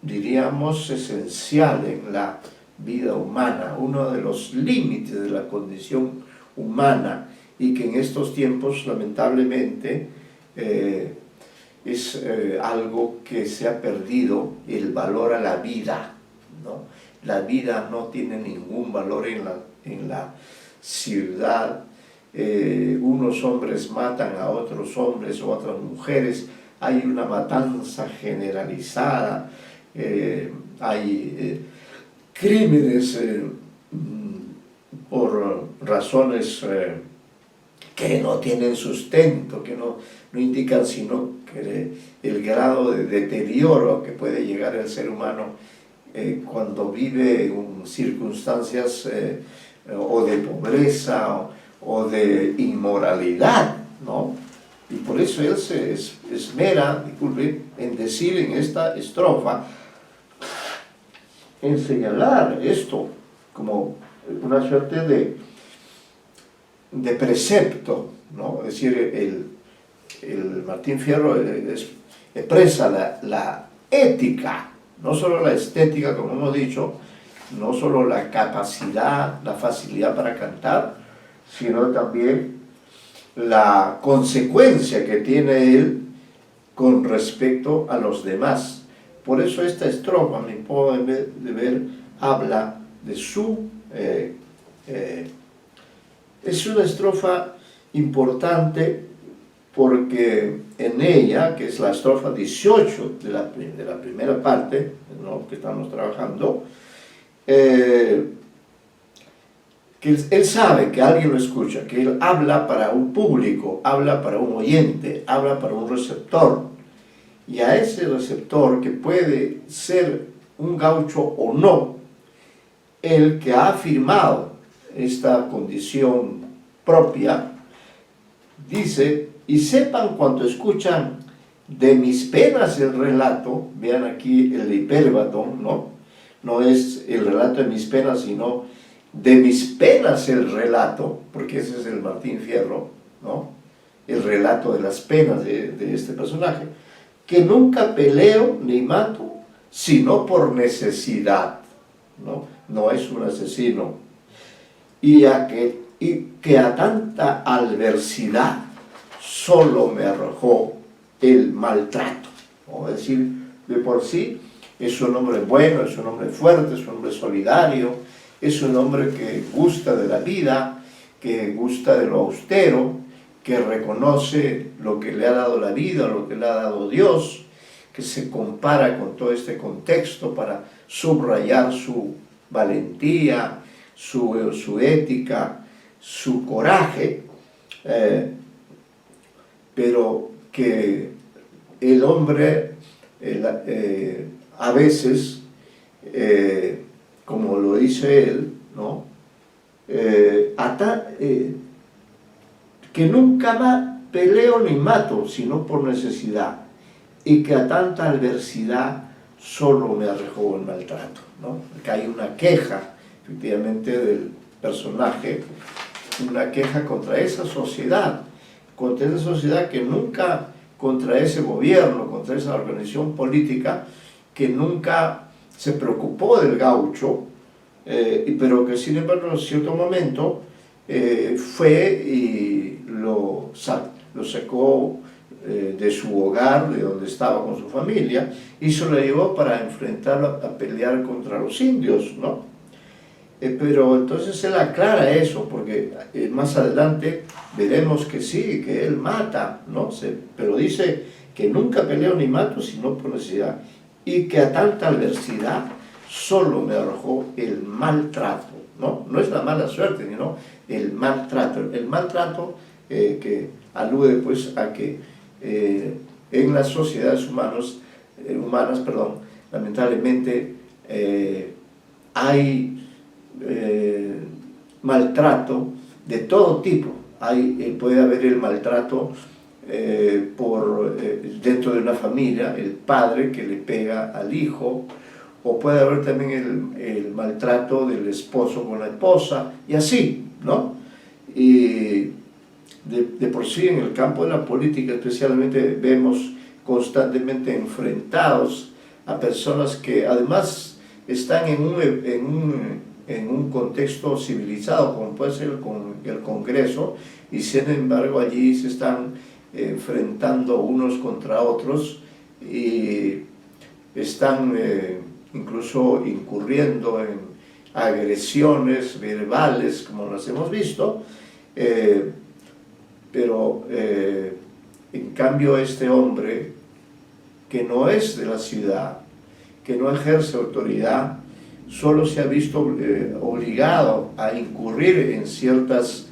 diríamos, esencial en la vida humana, uno de los límites de la condición humana, y que en estos tiempos lamentablemente es algo que se ha perdido, el valor a la vida, ¿no? La vida no tiene ningún valor en la ciudad. Unos hombres matan a otros hombres o otras mujeres, hay una matanza generalizada, hay crímenes por razones que no tienen sustento, que no indican sino que el grado de deterioro que puede llegar el ser humano cuando vive en circunstancias o de pobreza o de inmoralidad, ¿no? Y por eso él se esmera, disculpe, en decir en esta estrofa, en señalar esto como una suerte de precepto, ¿no? Es decir, el Martín Fierro expresa la ética, no solo la estética, como hemos dicho, no solo la capacidad, la facilidad para cantar, sino también la consecuencia que tiene él con respecto a los demás. Por eso esta estrofa, a mi modo de ver, habla de su... es una estrofa importante porque en ella, que es la estrofa 18 de la primera parte, ¿no?, que estamos trabajando, que él sabe que alguien lo escucha, que él habla para un público, habla para un oyente, habla para un receptor, y a ese receptor, que puede ser un gaucho o no, el que ha afirmado esta condición propia, dice: y sepan cuanto escuchan de mis penas el relato. Vean aquí el hipérbaton, ¿no? No es el relato de mis penas, sino de mis penas el relato, porque ese es el Martín Fierro, ¿no? El relato de las penas de este personaje, que nunca peleo ni mato, sino por necesidad, ¿no? No es un asesino. Y que a tanta adversidad solo me arrojó el maltrato, ¿no? Es decir, de por sí es un hombre bueno, es un hombre fuerte, es un hombre solidario, es un hombre que gusta de la vida, que gusta de lo austero, que reconoce lo que le ha dado la vida, lo que le ha dado Dios, que se compara con todo este contexto para subrayar su valentía, su ética, su coraje, pero que el hombre a veces, como lo dice él, ¿no?, que nunca más peleo ni mato, sino por necesidad, y que a tanta adversidad solo me arrojó el maltrato, ¿no? Que hay una queja, efectivamente, del personaje, una queja contra esa sociedad que nunca, contra ese gobierno, contra esa organización política, que nunca se preocupó del gaucho, pero que sin embargo en cierto momento fue y lo sacó de su hogar, de donde estaba con su familia, y se lo llevó para enfrentarlo a pelear contra los indios, ¿no? Pero entonces él aclara eso, porque más adelante veremos que sí, que él mata, ¿no? Pero dice que nunca peleo ni mato, sino por necesidad, y que a tanta adversidad solo me arrojó el maltrato, ¿no? No es la mala suerte, sino el maltrato. El maltrato que alude pues a que en las sociedades humanas, lamentablemente hay maltrato de todo tipo. Puede haber el maltrato dentro de una familia, el padre que le pega al hijo, o puede haber también el maltrato del esposo con la esposa, y así, ¿no? Y de por sí en el campo de la política especialmente vemos constantemente enfrentados a personas que además están en un contexto civilizado, como puede ser el Congreso, y sin embargo allí se están enfrentando unos contra otros y están incluso incurriendo en agresiones verbales, como las hemos visto, pero en cambio este hombre, que no es de la ciudad, que no ejerce autoridad, solo se ha visto obligado a incurrir en ciertas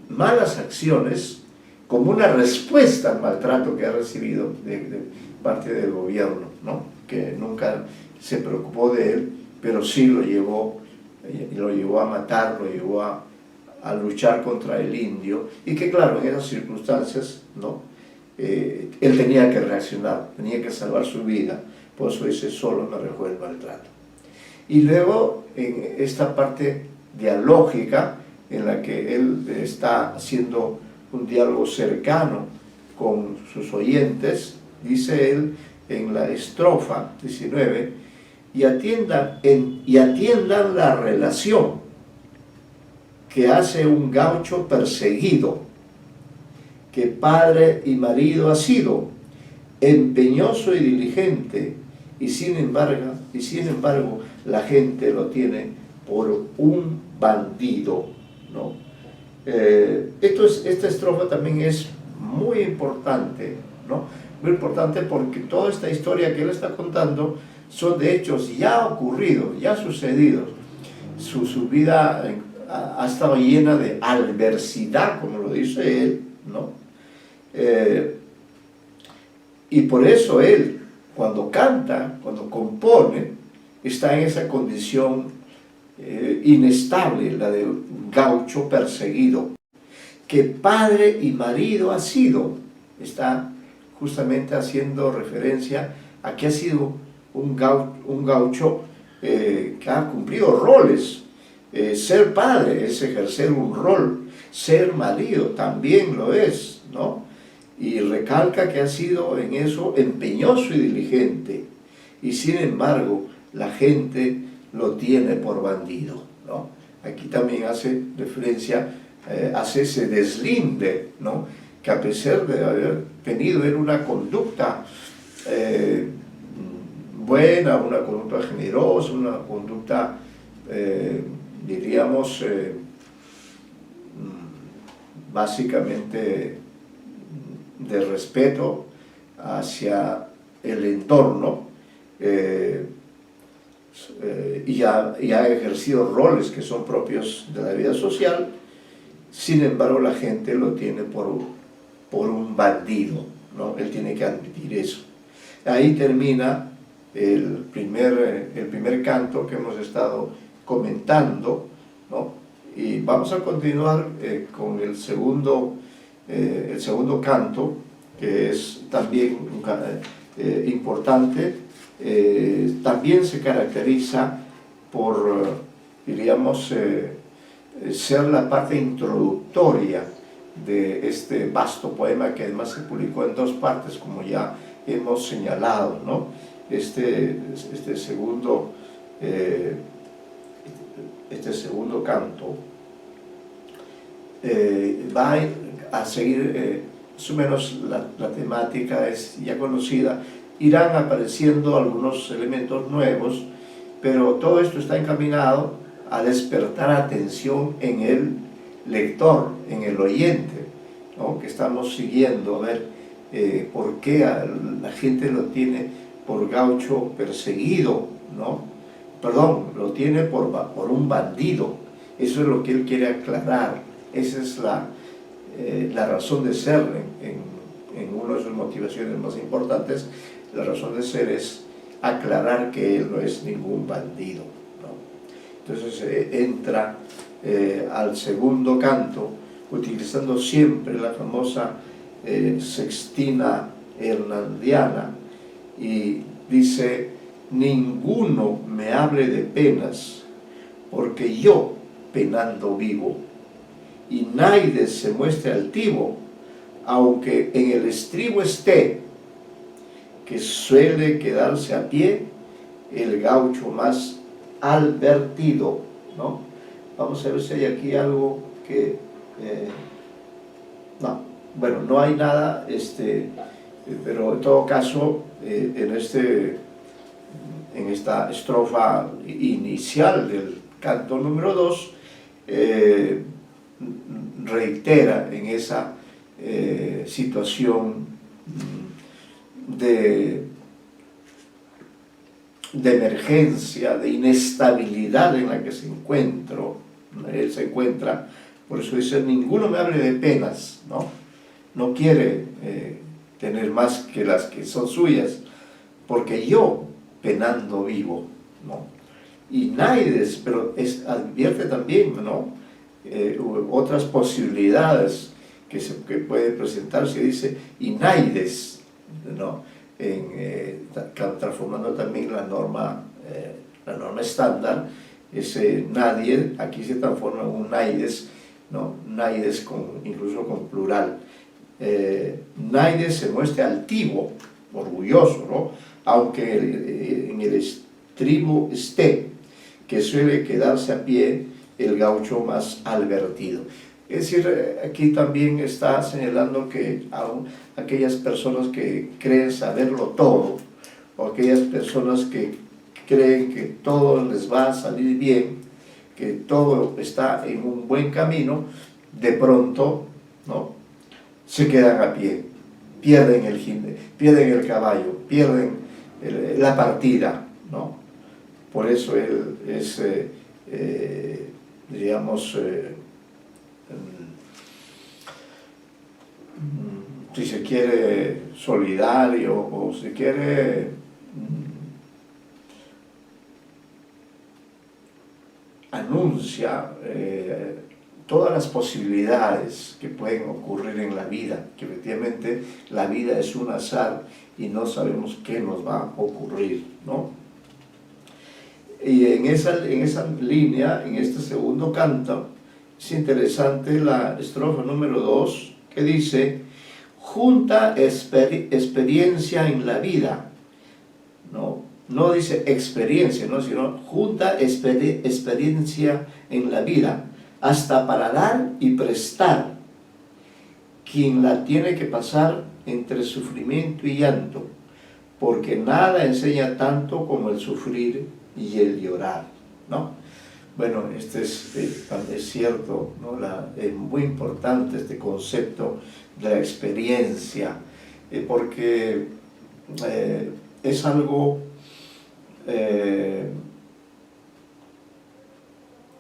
malas acciones como una respuesta al maltrato que ha recibido de parte del gobierno, ¿no? Que nunca se preocupó de él, pero sí lo llevó a matar, lo llevó a luchar contra el indio, y que claro, en esas circunstancias, ¿no? Él tenía que reaccionar, tenía que salvar su vida, por eso dice, solo me arriesgó el maltrato. Y luego, en esta parte dialógica, en la que él está haciendo un diálogo cercano con sus oyentes, dice él en la estrofa 19, y atiendan la relación que hace un gaucho perseguido, que padre y marido ha sido, empeñoso y diligente, y sin embargo la gente lo tiene por un bandido, ¿no? Esta estrofa también es muy importante, ¿no? Muy importante porque toda esta historia que él está contando son de hechos ya ocurridos, ya sucedidos. Su vida ha estado llena de adversidad, como lo dice él, ¿no? Y por eso él, cuando canta, cuando compone, está en esa condición inestable, la de un gaucho perseguido, que padre y marido ha sido. Está justamente haciendo referencia a que ha sido un gaucho que ha cumplido roles. Ser padre es ejercer un rol, ser marido también lo es, ¿no? Y recalca que ha sido en eso empeñoso y diligente, y sin embargo la gente lo tiene por bandido, ¿no? Aquí también hace referencia, hace ese deslinde, ¿no? Que a pesar de haber tenido él una conducta buena, una conducta generosa, una conducta, diríamos, básicamente de respeto hacia el entorno, y ha ejercido roles que son propios de la vida social. Sin embargo la gente lo tiene por un bandido, ¿no? Él tiene que admitir eso. Ahí termina el primer canto que hemos estado comentando, ¿no? Y vamos a continuar con el segundo canto, que es también importante. También se caracteriza por, diríamos, ser la parte introductoria de este vasto poema, que además se publicó en 2 partes, como ya hemos señalado, ¿no? Este segundo canto va a seguir más o menos la temática es ya conocida. Irán apareciendo algunos elementos nuevos, pero todo esto está encaminado a despertar atención en el lector, en el oyente, ¿no? Que estamos siguiendo, a ver por qué la gente lo tiene por gaucho perseguido, ¿no? Perdón, lo tiene por un bandido. Eso es lo que él quiere aclarar. Esa es la razón de ser en una de sus motivaciones más importantes. La razón de ser es aclarar que él no es ningún bandido, ¿no? Entonces entra al segundo canto utilizando siempre la famosa sextina hernandiana, y dice: ninguno me hable de penas, porque yo penando vivo, y nadie se muestre altivo, aunque en el estribo esté, que suele quedarse a pie el gaucho más advertido, ¿no? Vamos a ver si hay aquí algo que... no, bueno, no hay nada, pero en todo caso, en esta estrofa inicial del canto número 2, reitera en esa situación de emergencia, de inestabilidad en la que él se encuentra. Por eso dice: ninguno me hable de penas, ¿no? No quiere tener más que las que son suyas, porque yo penando vivo, ¿no? Y Naides, pero advierte también, ¿no? Otras posibilidades que puede presentarse, dice: y Naides, ¿no? Transformando también la norma estándar, ese nadie aquí se transforma en un Naides, ¿no? Naides incluso con plural. Naides se muestra altivo, orgulloso, ¿no? Aunque en el estribo esté, que suele quedarse a pie el gaucho más advertido. Es decir, aquí también está señalando que aún aquellas personas que creen saberlo todo, o aquellas personas que creen que todo les va a salir bien, que todo está en un buen camino, de pronto, ¿no?, se quedan a pie, pierden el caballo, pierden la partida, ¿no? Por eso él es, digamos, si se quiere, solidario, o si quiere anuncia todas las posibilidades que pueden ocurrir en la vida, que efectivamente la vida es un azar y no sabemos qué nos va a ocurrir, ¿no? Y en esa línea, en este segundo canto, es interesante la estrofa número 2, que dice: junta experiencia en la vida, no dice experiencia, ¿no?, sino junta experiencia en la vida, hasta para dar y prestar, quien la tiene que pasar entre sufrimiento y llanto, porque nada enseña tanto como el sufrir y el llorar, ¿no? Bueno, es cierto, ¿no? Es muy importante este concepto de la experiencia, porque es algo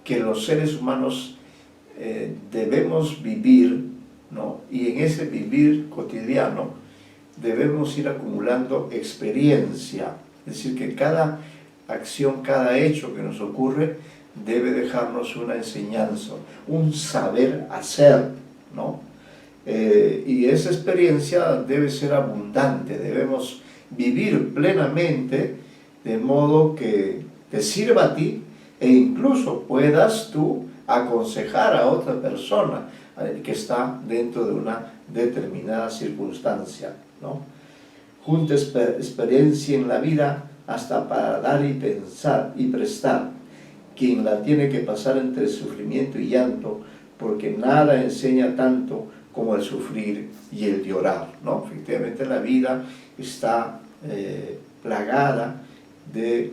que los seres humanos debemos vivir, ¿no? Y en ese vivir cotidiano debemos ir acumulando experiencia, es decir, que cada acción, cada hecho que nos ocurre debe dejarnos una enseñanza, un saber hacer, ¿no? Y esa experiencia debe ser abundante, debemos vivir plenamente, de modo que te sirva a ti e incluso puedas tú aconsejar a otra persona que está dentro de una determinada circunstancia, ¿no? Junta experiencia en la vida hasta para dar y pensar y prestar, quien la tiene que pasar entre sufrimiento y llanto, porque nada enseña tanto como el sufrir y el llorar, ¿no? Efectivamente la vida está plagada de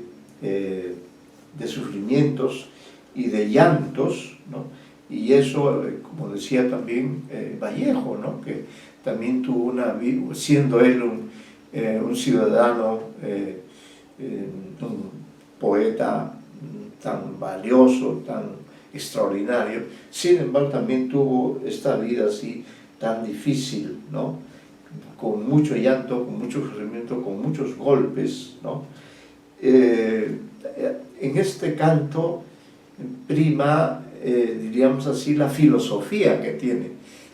sufrimientos y de llantos, ¿no? Y eso, como decía también Vallejo, ¿no?, que también tuvo siendo él un ciudadano, un poeta tan valioso, tan extraordinario. Sin embargo, también tuvo esta vida así tan difícil, ¿no? Con mucho llanto, con mucho sufrimiento, con muchos golpes, ¿no? En este canto prima, diríamos así, la filosofía que tiene,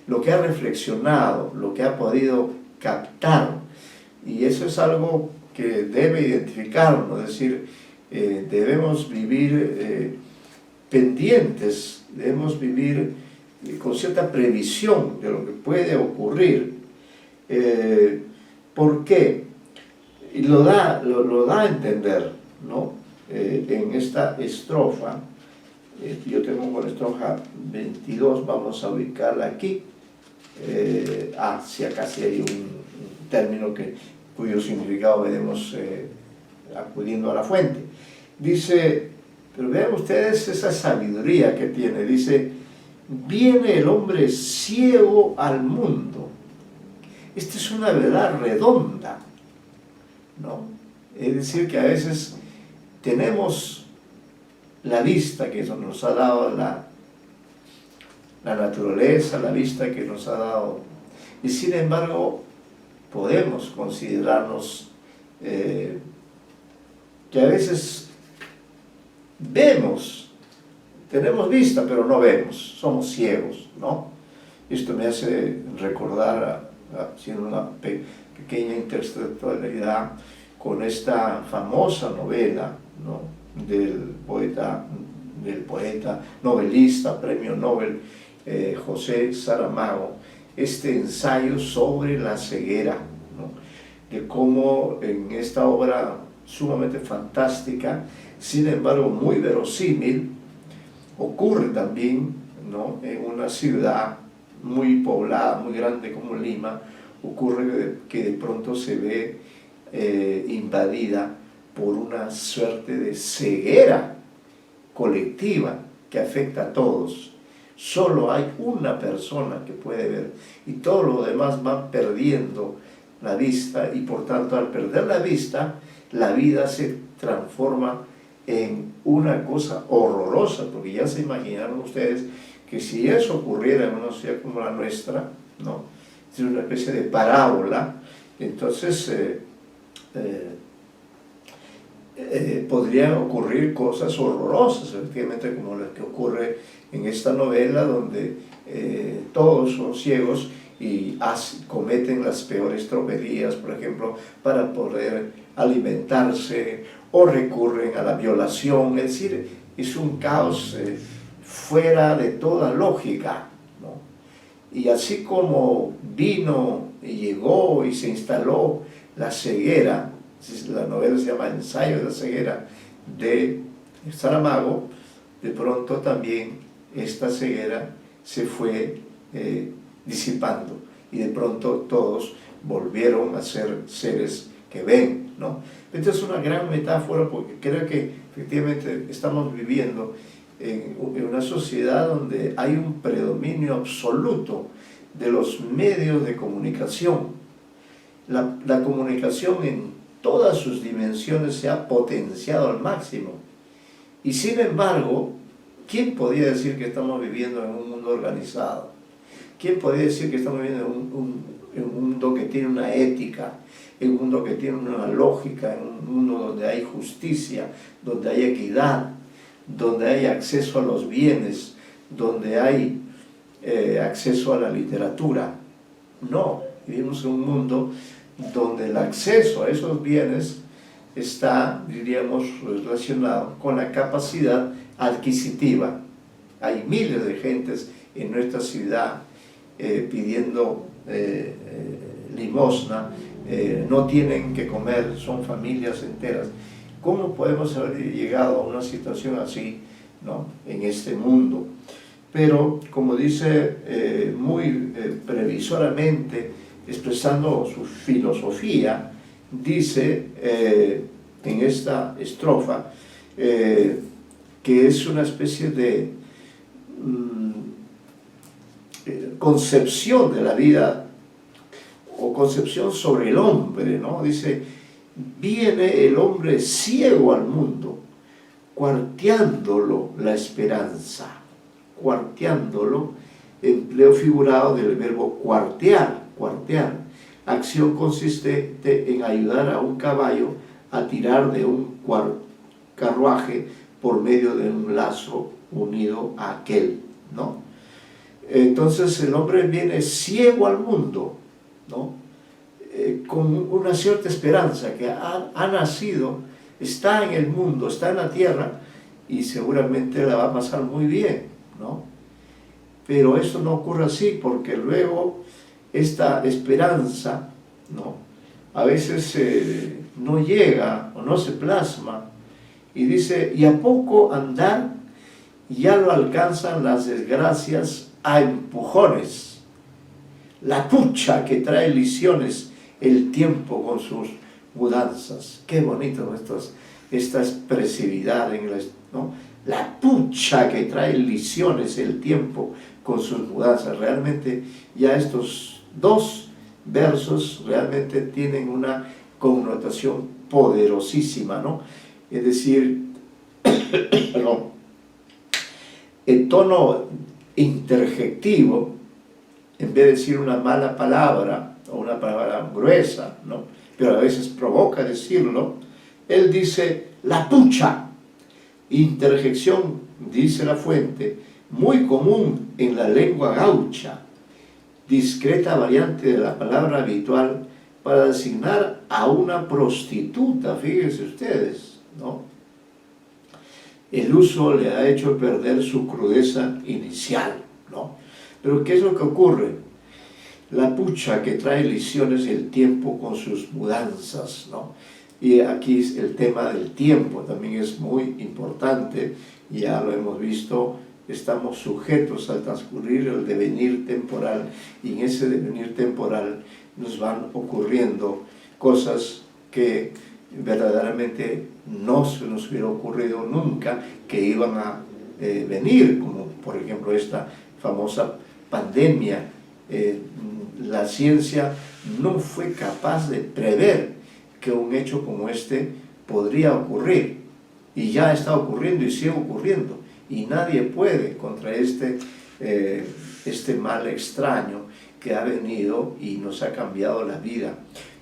lo que ha reflexionado, lo que ha podido captar, y eso es algo que debe identificarnos, es decir, debemos vivir pendientes, debemos vivir con cierta previsión de lo que puede ocurrir. ¿Por qué? Y lo da a entender, ¿no? En esta estrofa, yo tengo con la estrofa 22, vamos a ubicarla aquí. Si acá sí hay un término cuyo significado veremos acudiendo a la fuente. Dice, pero vean ustedes esa sabiduría que tiene, dice, viene el hombre ciego al mundo. Esta es una verdad redonda, ¿no? Es decir, que a veces tenemos la vista que nos ha dado la naturaleza, la vista que nos ha dado, y sin embargo podemos considerarnos que a veces vemos, tenemos vista pero no vemos, somos ciegos, ¿no? Esto me hace recordar, haciendo una pequeña interseccionalidad con esta famosa novela, ¿no? del poeta, novelista, premio Nobel, José Saramago, este ensayo sobre la ceguera, ¿no? De cómo en esta obra sumamente fantástica, sin embargo muy verosímil, ocurre también, ¿no? En una ciudad muy poblada, muy grande como Lima, ocurre que de pronto se ve invadida por una suerte de ceguera colectiva que afecta a todos. Solo hay una persona que puede ver y todos los demás van perdiendo la vista, y por tanto al perder la vista la vida se transforma en una cosa horrorosa, porque ya se imaginaron ustedes que si eso ocurriera en una sociedad como la nuestra, ¿no? Es una especie de parábola, entonces podrían ocurrir cosas horrorosas, efectivamente, como las que ocurre en esta novela, donde todos son ciegos y cometen las peores tropelías, por ejemplo, para poder alimentarse, o recurren a la violación. Es decir, es un caos fuera de toda lógica, ¿no? Y así como vino y llegó y se instaló la ceguera, la novela se llama Ensayo de la ceguera de Saramago, de pronto también esta ceguera se fue disipando, y de pronto todos volvieron a ser seres que ven, ¿no? Esta es una gran metáfora, porque creo que efectivamente estamos viviendo en una sociedad donde hay un predominio absoluto de los medios de comunicación. La comunicación en todas sus dimensiones se ha potenciado al máximo, y sin embargo, ¿quién podría decir que estamos viviendo en un mundo organizado? ¿Quién podría decir que estamos viviendo en un mundo que tiene una ética, en un mundo que tiene una lógica, en un mundo donde hay justicia, donde hay equidad, donde hay acceso a los bienes, donde hay acceso a la literatura? No, vivimos en un mundo donde el acceso a esos bienes está, diríamos, relacionado con la capacidad adquisitiva. Hay miles de gentes en nuestra ciudad pidiendo limosna, no tienen que comer, son familias enteras. ¿Cómo podemos haber llegado a una situación así, ¿no? En este mundo? Pero, como dice muy previsoramente, expresando su filosofía, dice en esta estrofa que es una especie de concepción de la vida, o concepción sobre el hombre, ¿no? Dice, viene el hombre ciego al mundo, cuarteándolo la esperanza. cuarteándolo, empleo figurado del verbo cuartear, acción consistente en ayudar a un caballo a tirar de un carruaje por medio de un lazo unido a aquel, ¿no? Entonces el hombre viene ciego al mundo, ¿no? Con una cierta esperanza que ha nacido, está en el mundo, está en la tierra y seguramente la va a pasar muy bien, ¿no? Pero eso no ocurre así, porque luego esta esperanza, ¿no?, a veces no llega o no se plasma, y dice, y a poco andar ya lo alcanzan las desgracias a empujones, la pucha que trae lisiones el tiempo con sus mudanzas. Qué bonito esta expresividad, ¿no? La pucha que trae lisiones el tiempo con sus mudanzas. Realmente ya estos dos versos realmente tienen una connotación poderosísima, ¿no? Es decir, perdón, el tono interjectivo, en vez de decir una mala palabra o una palabra gruesa, ¿no?, pero a veces provoca decirlo, él dice la pucha. Interjección, dice la fuente, muy común en la lengua gaucha, discreta variante de la palabra habitual para designar a una prostituta, fíjense ustedes, ¿no? El uso le ha hecho perder su crudeza inicial, ¿no? Pero ¿qué es lo que ocurre? La pucha que trae lisiones el tiempo con sus mudanzas, ¿no? Y aquí el tema del tiempo también es muy importante, ya lo hemos visto, estamos sujetos al transcurrir el devenir temporal, y en ese devenir temporal nos van ocurriendo cosas que verdaderamente no se nos hubiera ocurrido nunca que iban a venir, como por ejemplo esta famosa pandemia. La ciencia no fue capaz de prever que un hecho como este podría ocurrir, y ya está ocurriendo y sigue ocurriendo, y nadie puede contra este mal extraño que ha venido y nos ha cambiado la vida.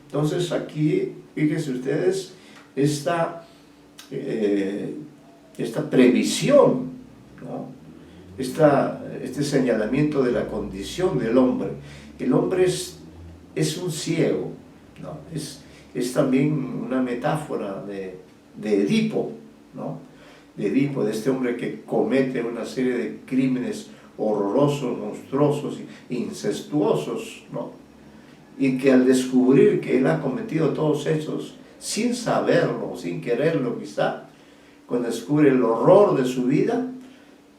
Entonces aquí, fíjense ustedes, esta previsión, ¿no?, este señalamiento de la condición del hombre. El hombre es un ciego, ¿no? Es también una metáfora de Edipo, ¿no?, de Edipo, de este hombre que comete una serie de crímenes horrorosos, monstruosos, incestuosos, ¿no?, y que al descubrir que él ha cometido todos esos, sin saberlo, sin quererlo quizá, cuando descubre el horror de su vida,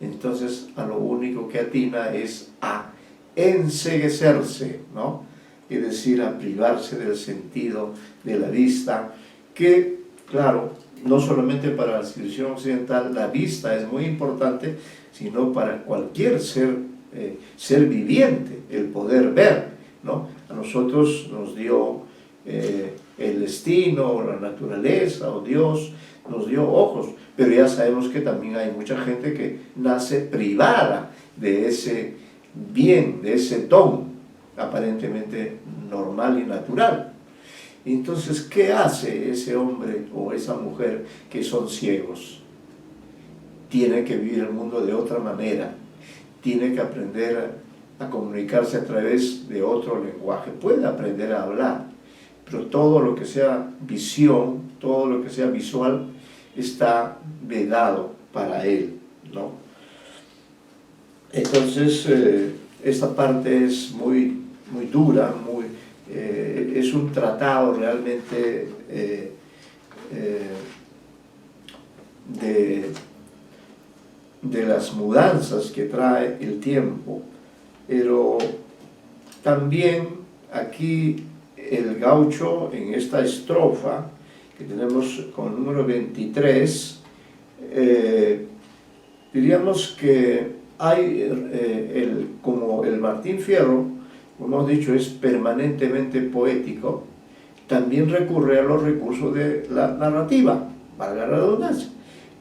entonces a lo único que atina es a enceguecerse, ¿no?, es decir, a privarse del sentido de la vista, que, claro, no solamente para la civilización occidental la vista es muy importante, sino para cualquier ser viviente, el poder ver, ¿no? A nosotros nos dio el destino, o la naturaleza, o Dios nos dio ojos, pero ya sabemos que también hay mucha gente que nace privada de ese bien, de ese don aparentemente normal y natural. Entonces, ¿qué hace ese hombre o esa mujer que son ciegos? Tiene que vivir el mundo de otra manera, tiene que aprender a comunicarse a través de otro lenguaje. Puede aprender a hablar, pero todo lo que sea visión, todo lo que sea visual, está vedado para él, ¿no? Entonces, esta parte es muy dura, es un tratado realmente de las mudanzas que trae el tiempo, pero también aquí el gaucho, en esta estrofa que tenemos con el número 23, diríamos que hay, como el Martín Fierro, como hemos dicho, es permanentemente poético, también recurre a los recursos de la narrativa, valga la redundancia.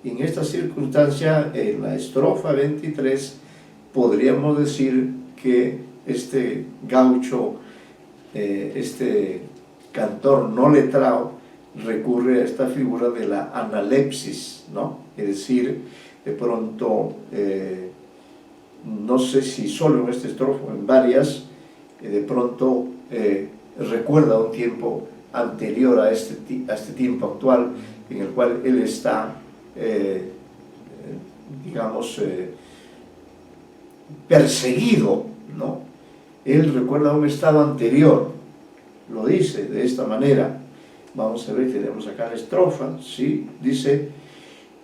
Y en esta circunstancia, en la estrofa 23, podríamos decir que este gaucho, este cantor no letrado, recurre a esta figura de la analepsis, ¿no? Es decir, de pronto, no sé si solo en esta estrofa o en varias, de pronto recuerda un tiempo anterior a este tiempo actual en el cual él está, digamos, perseguido, ¿no? Él recuerda un estado anterior, lo dice de esta manera. Vamos a ver, tenemos acá la estrofa, ¿sí? Dice: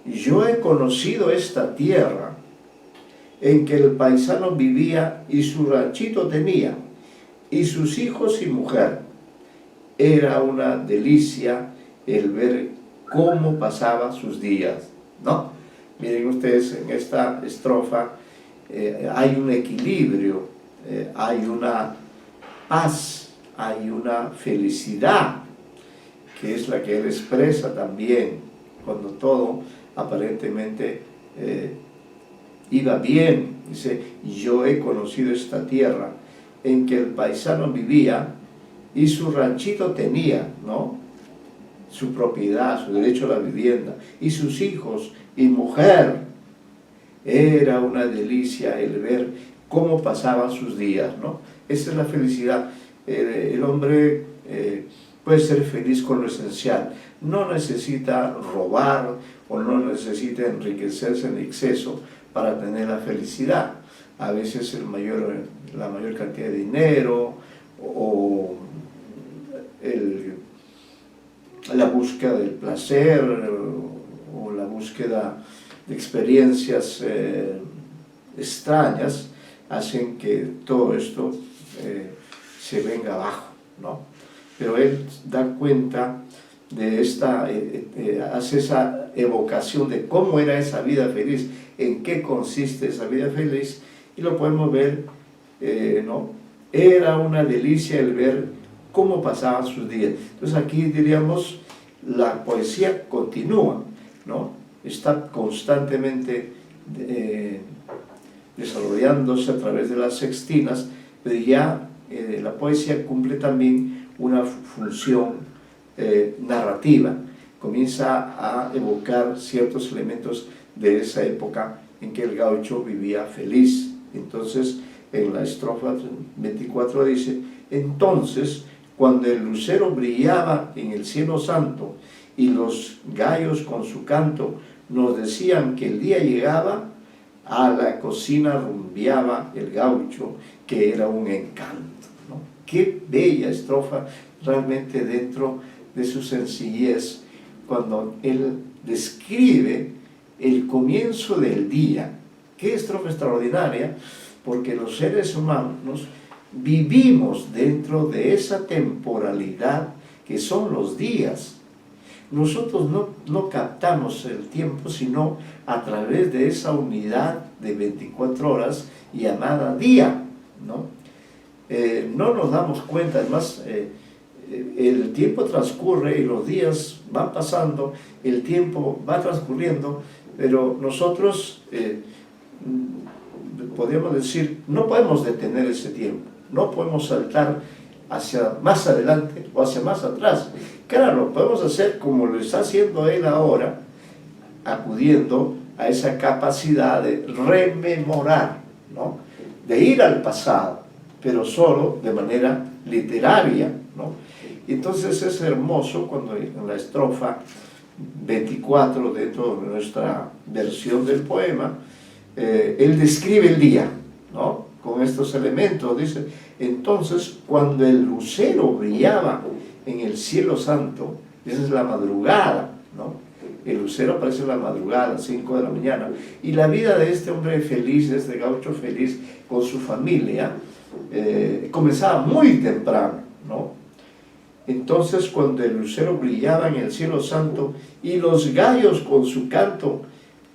yo he conocido esta tierra en que el paisano vivía y su ranchito tenía, y sus hijos y mujer. Era una delicia el ver cómo pasaba sus días, ¿no? Miren ustedes, en esta estrofa hay un equilibrio, hay una paz, hay una felicidad, que es la que él expresa también, cuando todo aparentemente iba bien. Dice: yo he conocido esta tierra en que el paisano vivía y su ranchito tenía, ¿no?, su propiedad, su derecho a la vivienda, y sus hijos y mujer. Era una delicia el ver cómo pasaban sus días, ¿no? Esa es la felicidad. El hombre puede ser feliz con lo esencial, no necesita robar o no necesita enriquecerse en exceso para tener la felicidad. A veces la mayor cantidad de dinero o la búsqueda del placer o la búsqueda de experiencias extrañas hacen que todo esto se venga abajo, ¿no? Pero él da cuenta de hace esa evocación de cómo era esa vida feliz, en qué consiste esa vida feliz, y lo podemos ver, ¿no? Era una delicia el ver cómo pasaban sus días. Entonces aquí diríamos, la poesía continúa, ¿no? Está constantemente desarrollándose a través de las sextinas, pero ya la poesía cumple también una función narrativa, comienza a evocar ciertos elementos de esa época en que el gaucho vivía feliz. Entonces, en la estrofa 24 dice: entonces, cuando el lucero brillaba en el cielo santo y los gallos con su canto nos decían que el día llegaba, a la cocina rumbeaba el gaucho, que era un encanto, ¿no? Qué bella estrofa realmente dentro de su sencillez, cuando él describe el comienzo del día. Qué estrofa extraordinaria, porque los seres humanos vivimos dentro de esa temporalidad que son los días. Nosotros no captamos el tiempo sino a través de esa unidad de 24 horas llamada día, ¿no? No nos damos cuenta, además el tiempo transcurre y los días van pasando, el tiempo va transcurriendo, pero nosotros podríamos decir, no podemos detener ese tiempo, no podemos saltar hacia más adelante o hacia más atrás. Claro, lo podemos hacer como lo está haciendo él ahora, acudiendo a esa capacidad de rememorar, ¿no?, de ir al pasado, pero solo de manera literaria, ¿no? Entonces es hermoso cuando en la estrofa 24, dentro de nuestra versión del poema, él describe el día, ¿no?, con estos elementos. Dice: entonces, cuando el lucero brillaba en el cielo santo, esa es la madrugada, ¿no? El lucero aparece en la madrugada, a las 5 de la mañana, y la vida de este hombre feliz, de este gaucho feliz con su familia, comenzaba muy temprano, ¿no? Entonces, cuando el lucero brillaba en el cielo santo y los gallos con su canto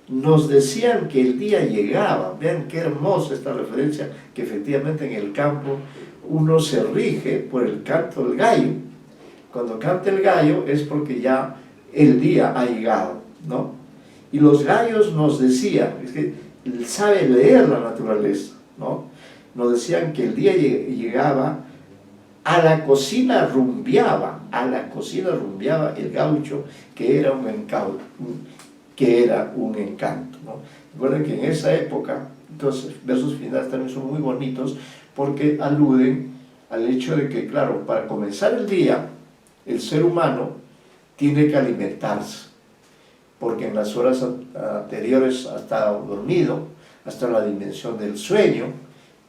nos decían que el día llegaba. Vean qué hermosa esta referencia, que efectivamente en el campo uno se rige por el canto del gallo. Cuando canta el gallo es porque ya el día ha llegado, ¿no? Y los gallos nos decían, es que sabe leer la naturaleza, ¿no? Nos decían que el día llegaba, a la cocina rumbeaba el gaucho, que era un encanto, ¿no? Recuerden que en esa época, entonces, versos finales también son muy bonitos, porque aluden al hecho de que, claro, para comenzar el día, el ser humano tiene que alimentarse, porque en las horas anteriores ha estado dormido, hasta la dimensión del sueño,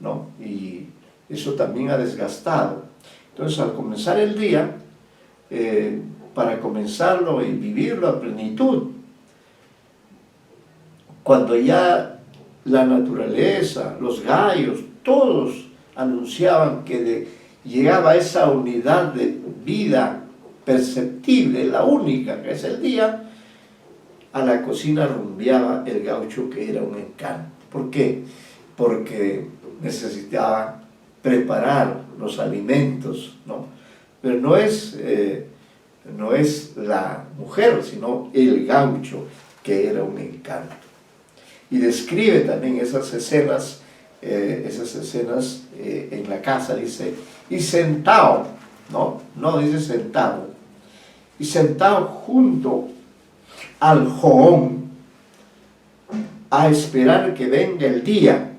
¿no? Y eso también ha desgastado. Entonces, al comenzar el día, para comenzarlo y vivirlo a plenitud, cuando ya la naturaleza, los gallos, todos anunciaban que llegaba esa unidad de vida perceptible, la única que es el día, a la cocina rumbeaba el gaucho, que era un encanto. ¿Por qué? Porque necesitaba preparar los alimentos, ¿no? Pero no es la mujer, sino el gaucho, que era un encanto. Y describe también esas escenas en la casa, dice, y sentado, no dice sentado, y sentado junto al jogón, a esperar que venga el día,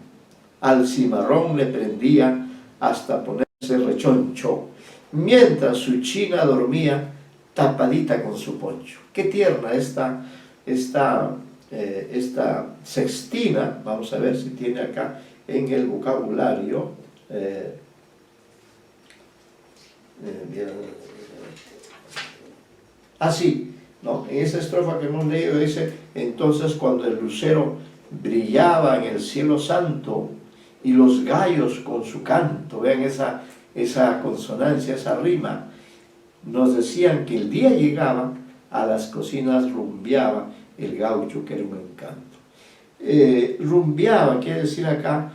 al cimarrón le prendía hasta ponerse rechoncho, mientras su china dormía tapadita con su poncho. Qué tierna esta sextina. Vamos a ver si tiene acá en el vocabulario. Así, ¿no? En esa estrofa que hemos leído dice: entonces cuando el lucero brillaba en el cielo santo y los gallos con su canto, vean esa consonancia, esa rima, nos decían que el día llegaba, a las cocinas rumbeaba el gaucho, que era un encanto. Rumbeaba quiere decir acá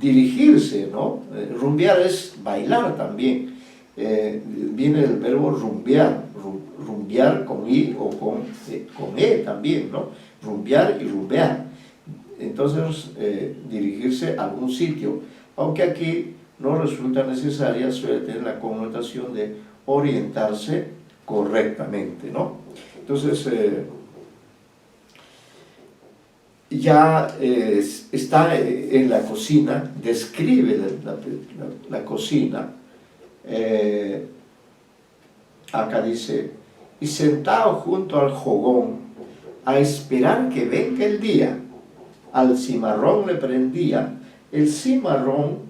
dirigirse, ¿no? Rumbear es bailar también. Viene del verbo rumbear, rumbear con i o con e también, ¿no? Rumbear y rumbear. Entonces, dirigirse a algún sitio, aunque aquí no resulta necesaria, suele tener la connotación de orientarse correctamente, ¿no? Entonces, ya está en la cocina, describe la cocina. Acá dice: y sentado junto al jogón, a esperar que venga el día, al cimarrón le prendía. El cimarrón,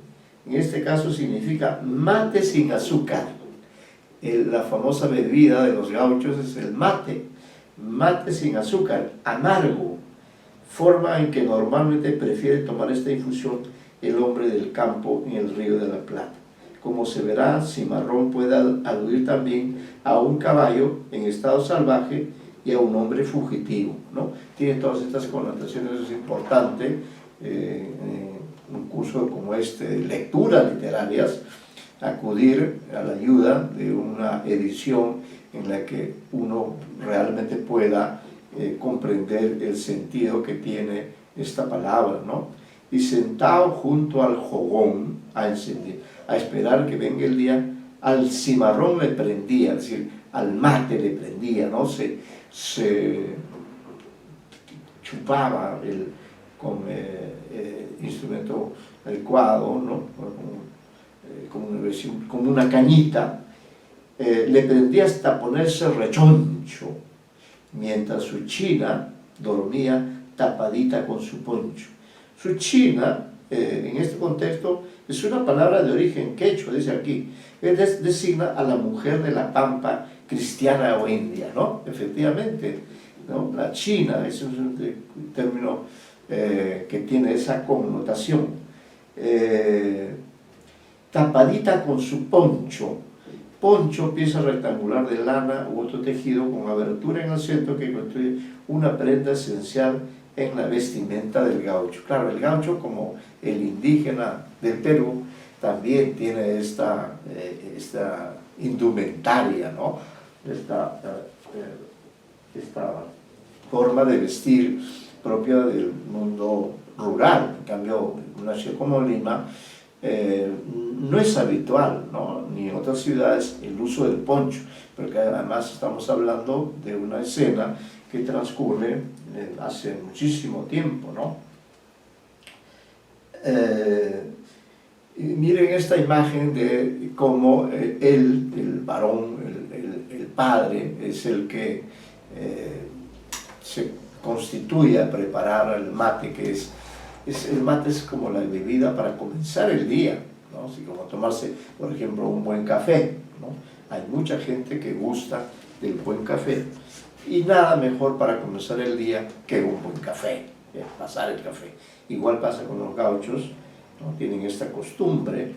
en este caso, significa mate sin azúcar. La famosa bebida de los gauchos es el mate sin azúcar, amargo, forma en que normalmente prefiere tomar esta infusión el hombre del campo en el Río de la Plata. Como se verá, cimarrón puede aludir también a un caballo en estado salvaje y a un hombre fugitivo, ¿no? Tiene todas estas connotaciones. Eso es importante en un curso como este de lecturas literarias, acudir a la ayuda de una edición en la que uno realmente pueda comprender el sentido que tiene esta palabra, ¿no? Y sentado junto al jogón, a esperar que venga el día, al cimarrón le prendía, es decir, al mate le prendía, ¿no? Se chupaba con instrumento adecuado, ¿no? Como una cañita, le prendía hasta ponerse rechoncho, mientras su china dormía tapadita con su poncho. Su china, en este contexto, es una palabra de origen quechua, dice aquí, designa a la mujer de la pampa cristiana o india, ¿no? Efectivamente, ¿no? La china es un término que tiene esa connotación. Tapadita con su poncho. Poncho, pieza rectangular de lana u otro tejido con abertura en el centro que constituye una prenda esencial en la vestimenta del gaucho. Claro, el gaucho, como el indígena del Perú, también tiene esta indumentaria, ¿no? Esta forma de vestir propia del mundo rural. En cambio, en una ciudad como Lima, no es habitual, ¿no? Ni en otras ciudades, el uso del poncho, porque además estamos hablando de una escena que transcurre hace muchísimo tiempo, ¿no? Miren esta imagen de cómo él, el varón, el padre, es el que se constituye a preparar el mate, que el mate es como la bebida para comenzar el día, ¿no? Así como tomarse, por ejemplo, un buen café, ¿no? Hay mucha gente que gusta del buen café y nada mejor para comenzar el día que un buen café, pasar el café. Igual pasa con los gauchos, ¿no? Tienen esta costumbre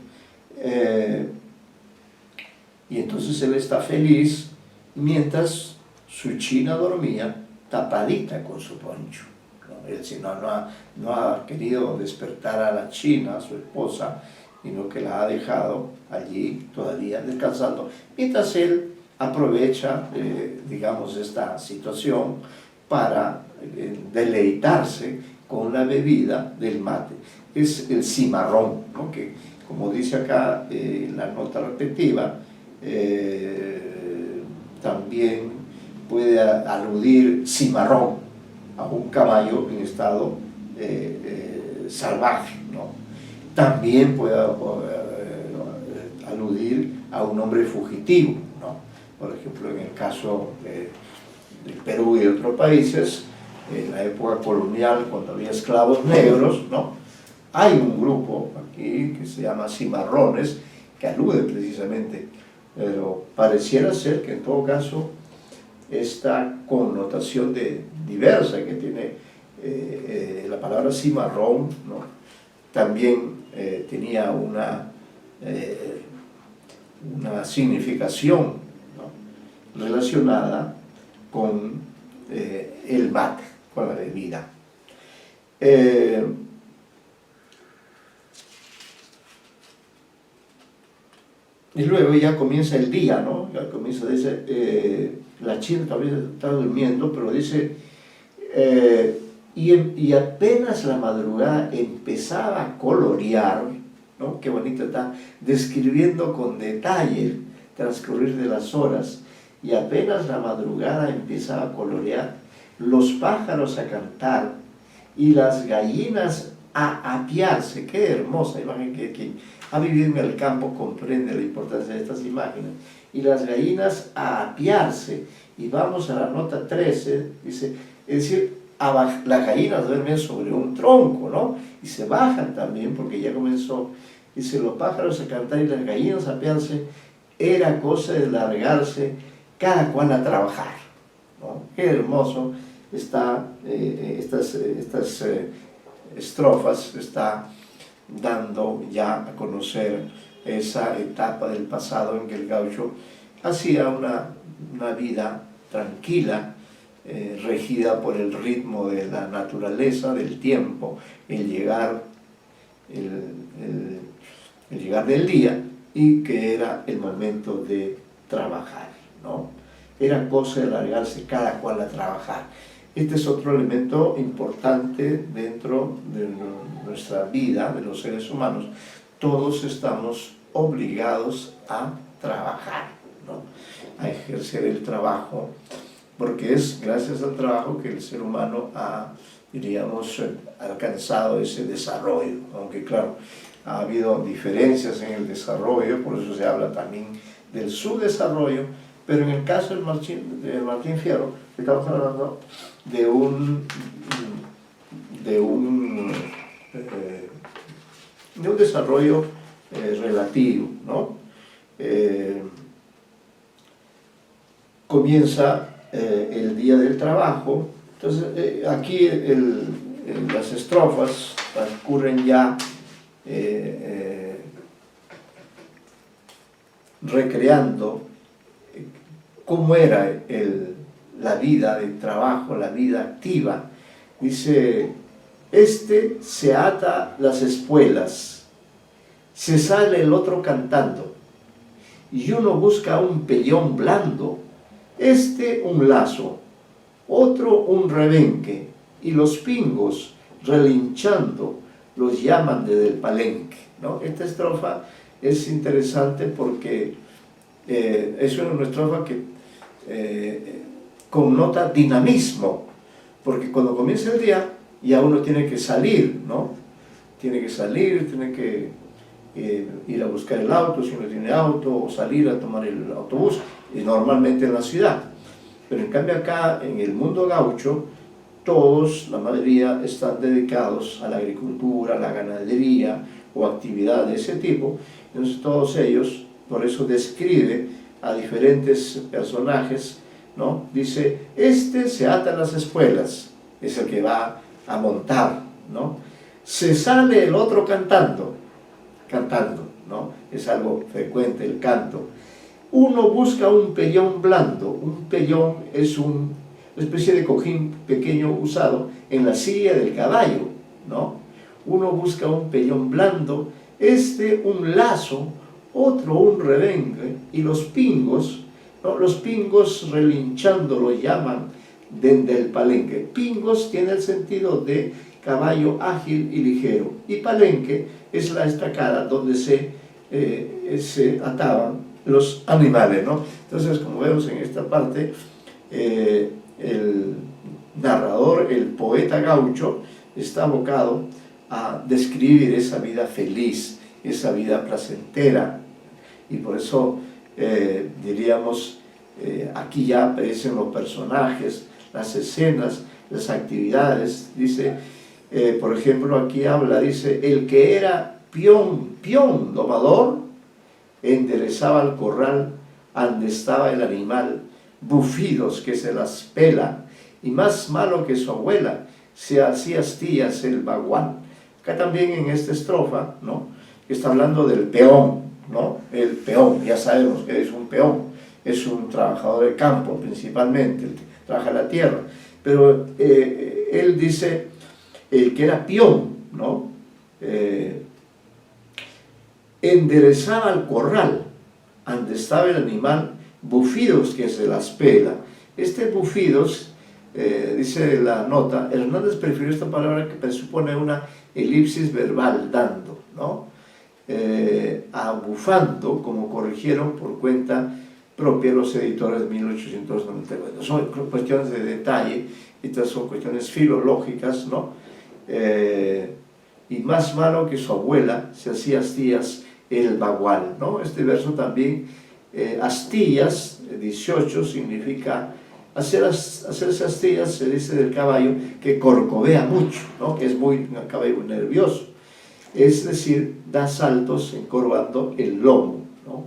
y entonces él está feliz mientras su china dormía tapadita con su poncho. Es decir, no ha querido despertar a la china, a su esposa, sino que la ha dejado allí todavía descansando, mientras él aprovecha, digamos, esta situación para deleitarse con la bebida del mate. Es el cimarrón, ¿no? Que, como dice acá la nota respectiva, también puede aludir cimarrón a un caballo en estado salvaje, ¿no? También puede aludir a un hombre fugitivo, ¿no? Por ejemplo, en el caso del Perú y de otros países, en la época colonial, cuando había esclavos negros, ¿no? Hay un grupo aquí que se llama cimarrones, que alude precisamente, pero pareciera ser que en todo caso esta connotación diversa que tiene la palabra cimarrón, ¿no? También tenía una significación, ¿no? Relacionada con el mate, con la bebida. Y luego ya comienza el día, ¿no? Ya comienza, dice, la china todavía está durmiendo, pero dice, y apenas la madrugada empezaba a colorear, ¿no? Qué bonito está describiendo con detalle el transcurrir de las horas, y apenas la madrugada empezaba a colorear, los pájaros a cantar y las gallinas a apiarse. Qué hermosa imagen, que quien ha vivido en el campo comprende la importancia de estas imágenes. Y las gallinas a apiarse, y vamos a la nota 13, dice, es decir, las gallinas duermen sobre un tronco, ¿no? Y se bajan también, porque ya comenzó, dice, los pájaros a cantar y las gallinas a apiarse, era cosa de largarse cada cual a trabajar, ¿no? Qué hermoso está estas estrofas, está dando ya a conocer esa etapa del pasado en que el gaucho hacía una vida tranquila, regida por el ritmo de la naturaleza, del tiempo, el llegar del día, y que era el momento de trabajar, ¿no? Era cosa de largarse cada cual a trabajar. Este es otro elemento importante dentro de nuestra vida, de los seres humanos. Todos estamos obligados a trabajar, ¿no? A ejercer el trabajo, porque es gracias al trabajo que el ser humano ha, diríamos, alcanzado ese desarrollo, aunque claro, ha habido diferencias en el desarrollo, por eso se habla también del subdesarrollo, pero en el caso de Martín Fierro, estamos hablando de un desarrollo relativo, ¿no? Comienza el día del trabajo. Entonces aquí las estrofas transcurren ya recreando cómo era la vida de trabajo, la vida activa. Dice, se ata las espuelas, se sale el otro cantando, y uno busca un pellón blando, un lazo, otro un rebenque, y los pingos relinchando los llaman desde el palenque, ¿no? Esta estrofa es interesante porque es una estrofa que connota dinamismo, porque cuando comienza el día ya uno tiene que salir, ¿no? Tiene que salir, tiene que ir a buscar el auto si no tiene auto, o salir a tomar el autobús, y normalmente en la ciudad. Pero en cambio acá, en el mundo gaucho, todos, la mayoría, están dedicados a la agricultura, a la ganadería o actividad de ese tipo. Entonces todos ellos, por eso describe a diferentes personajes, ¿no? Dice, este se ata en las espuelas, es el que va a montar, ¿no? Se sale el otro cantando, ¿no? Es algo frecuente el canto. Uno busca un pellón blando. Un pellón es una especie de cojín pequeño usado en la silla del caballo, ¿no? Uno busca un pellón blando, este un lazo, otro un rebengue, y los pingos, ¿no? Los pingos relinchando lo llaman desde el palenque. Pingos tiene el sentido de caballo ágil y ligero, y palenque es la estacada donde se ataban los animales, ¿no? Entonces, como vemos en esta parte, el narrador, el poeta gaucho, está abocado a describir esa vida feliz, esa vida placentera, y por eso diríamos, aquí ya aparecen los personajes, las escenas, las actividades. Dice, por ejemplo, aquí habla, dice, el que era peón domador, enderezaba el corral ande estaba el animal, bufidos que se las pela, y más malo que su abuela, se hacía astillas el baguán. Acá también en esta estrofa, ¿no? Está hablando del peón, ¿no? El peón, ya sabemos que es un peón, es un trabajador de campo principalmente, el que trabaja la tierra, pero él dice, el que era peón, ¿no? Enderezaba el corral, donde estaba el animal, bufidos que se las pela. Este bufidos, dice la nota, Hernández prefirió esta palabra que presupone una elipsis verbal, dando, ¿no? Abufando, como corrigieron por cuenta propia los editores de 1894. Son cuestiones de detalle, estas son cuestiones filológicas, ¿no? Y más malo que su abuela, se hacía astillas el bagual, ¿no? Este verso también, astillas, 18, significa hacerse astillas, se dice del caballo que corcovea mucho, ¿no? Que es un caballo muy nervioso, es decir, da saltos encorvando el lomo, ¿no?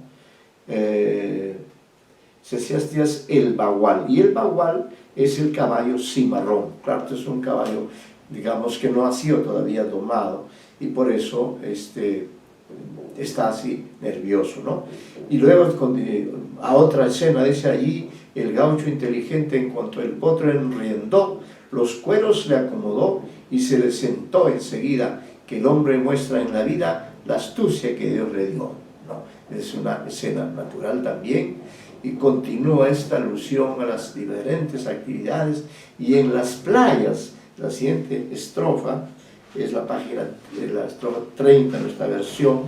Se hacía astillas el bagual, y el bagual es el caballo cimarrón. Claro, este es un caballo, digamos, que no ha sido todavía domado, y por eso está así nervioso, ¿no? Y luego a otra escena dice allí, el gaucho inteligente en cuanto el potro enriendó, los cueros le acomodó y se le sentó enseguida, que el hombre muestra en la vida la astucia que Dios le dio, ¿no? Es una escena natural también, y continúa esta alusión a las diferentes actividades. Y en las playas, la siguiente estrofa, es la página de la estrofa 30, nuestra versión,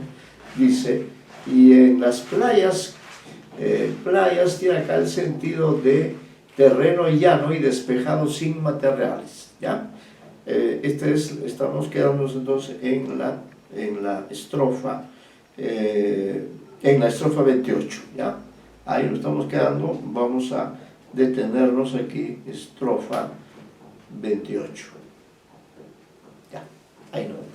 dice, y en las playas, playas tiene acá el sentido de terreno llano y despejado sin materiales, ¿ya? Estamos quedándonos entonces en la estrofa 28, ¿ya? Ahí nos estamos quedando, vamos a detenernos aquí, estrofa 28. Ya, ahí nos vemos.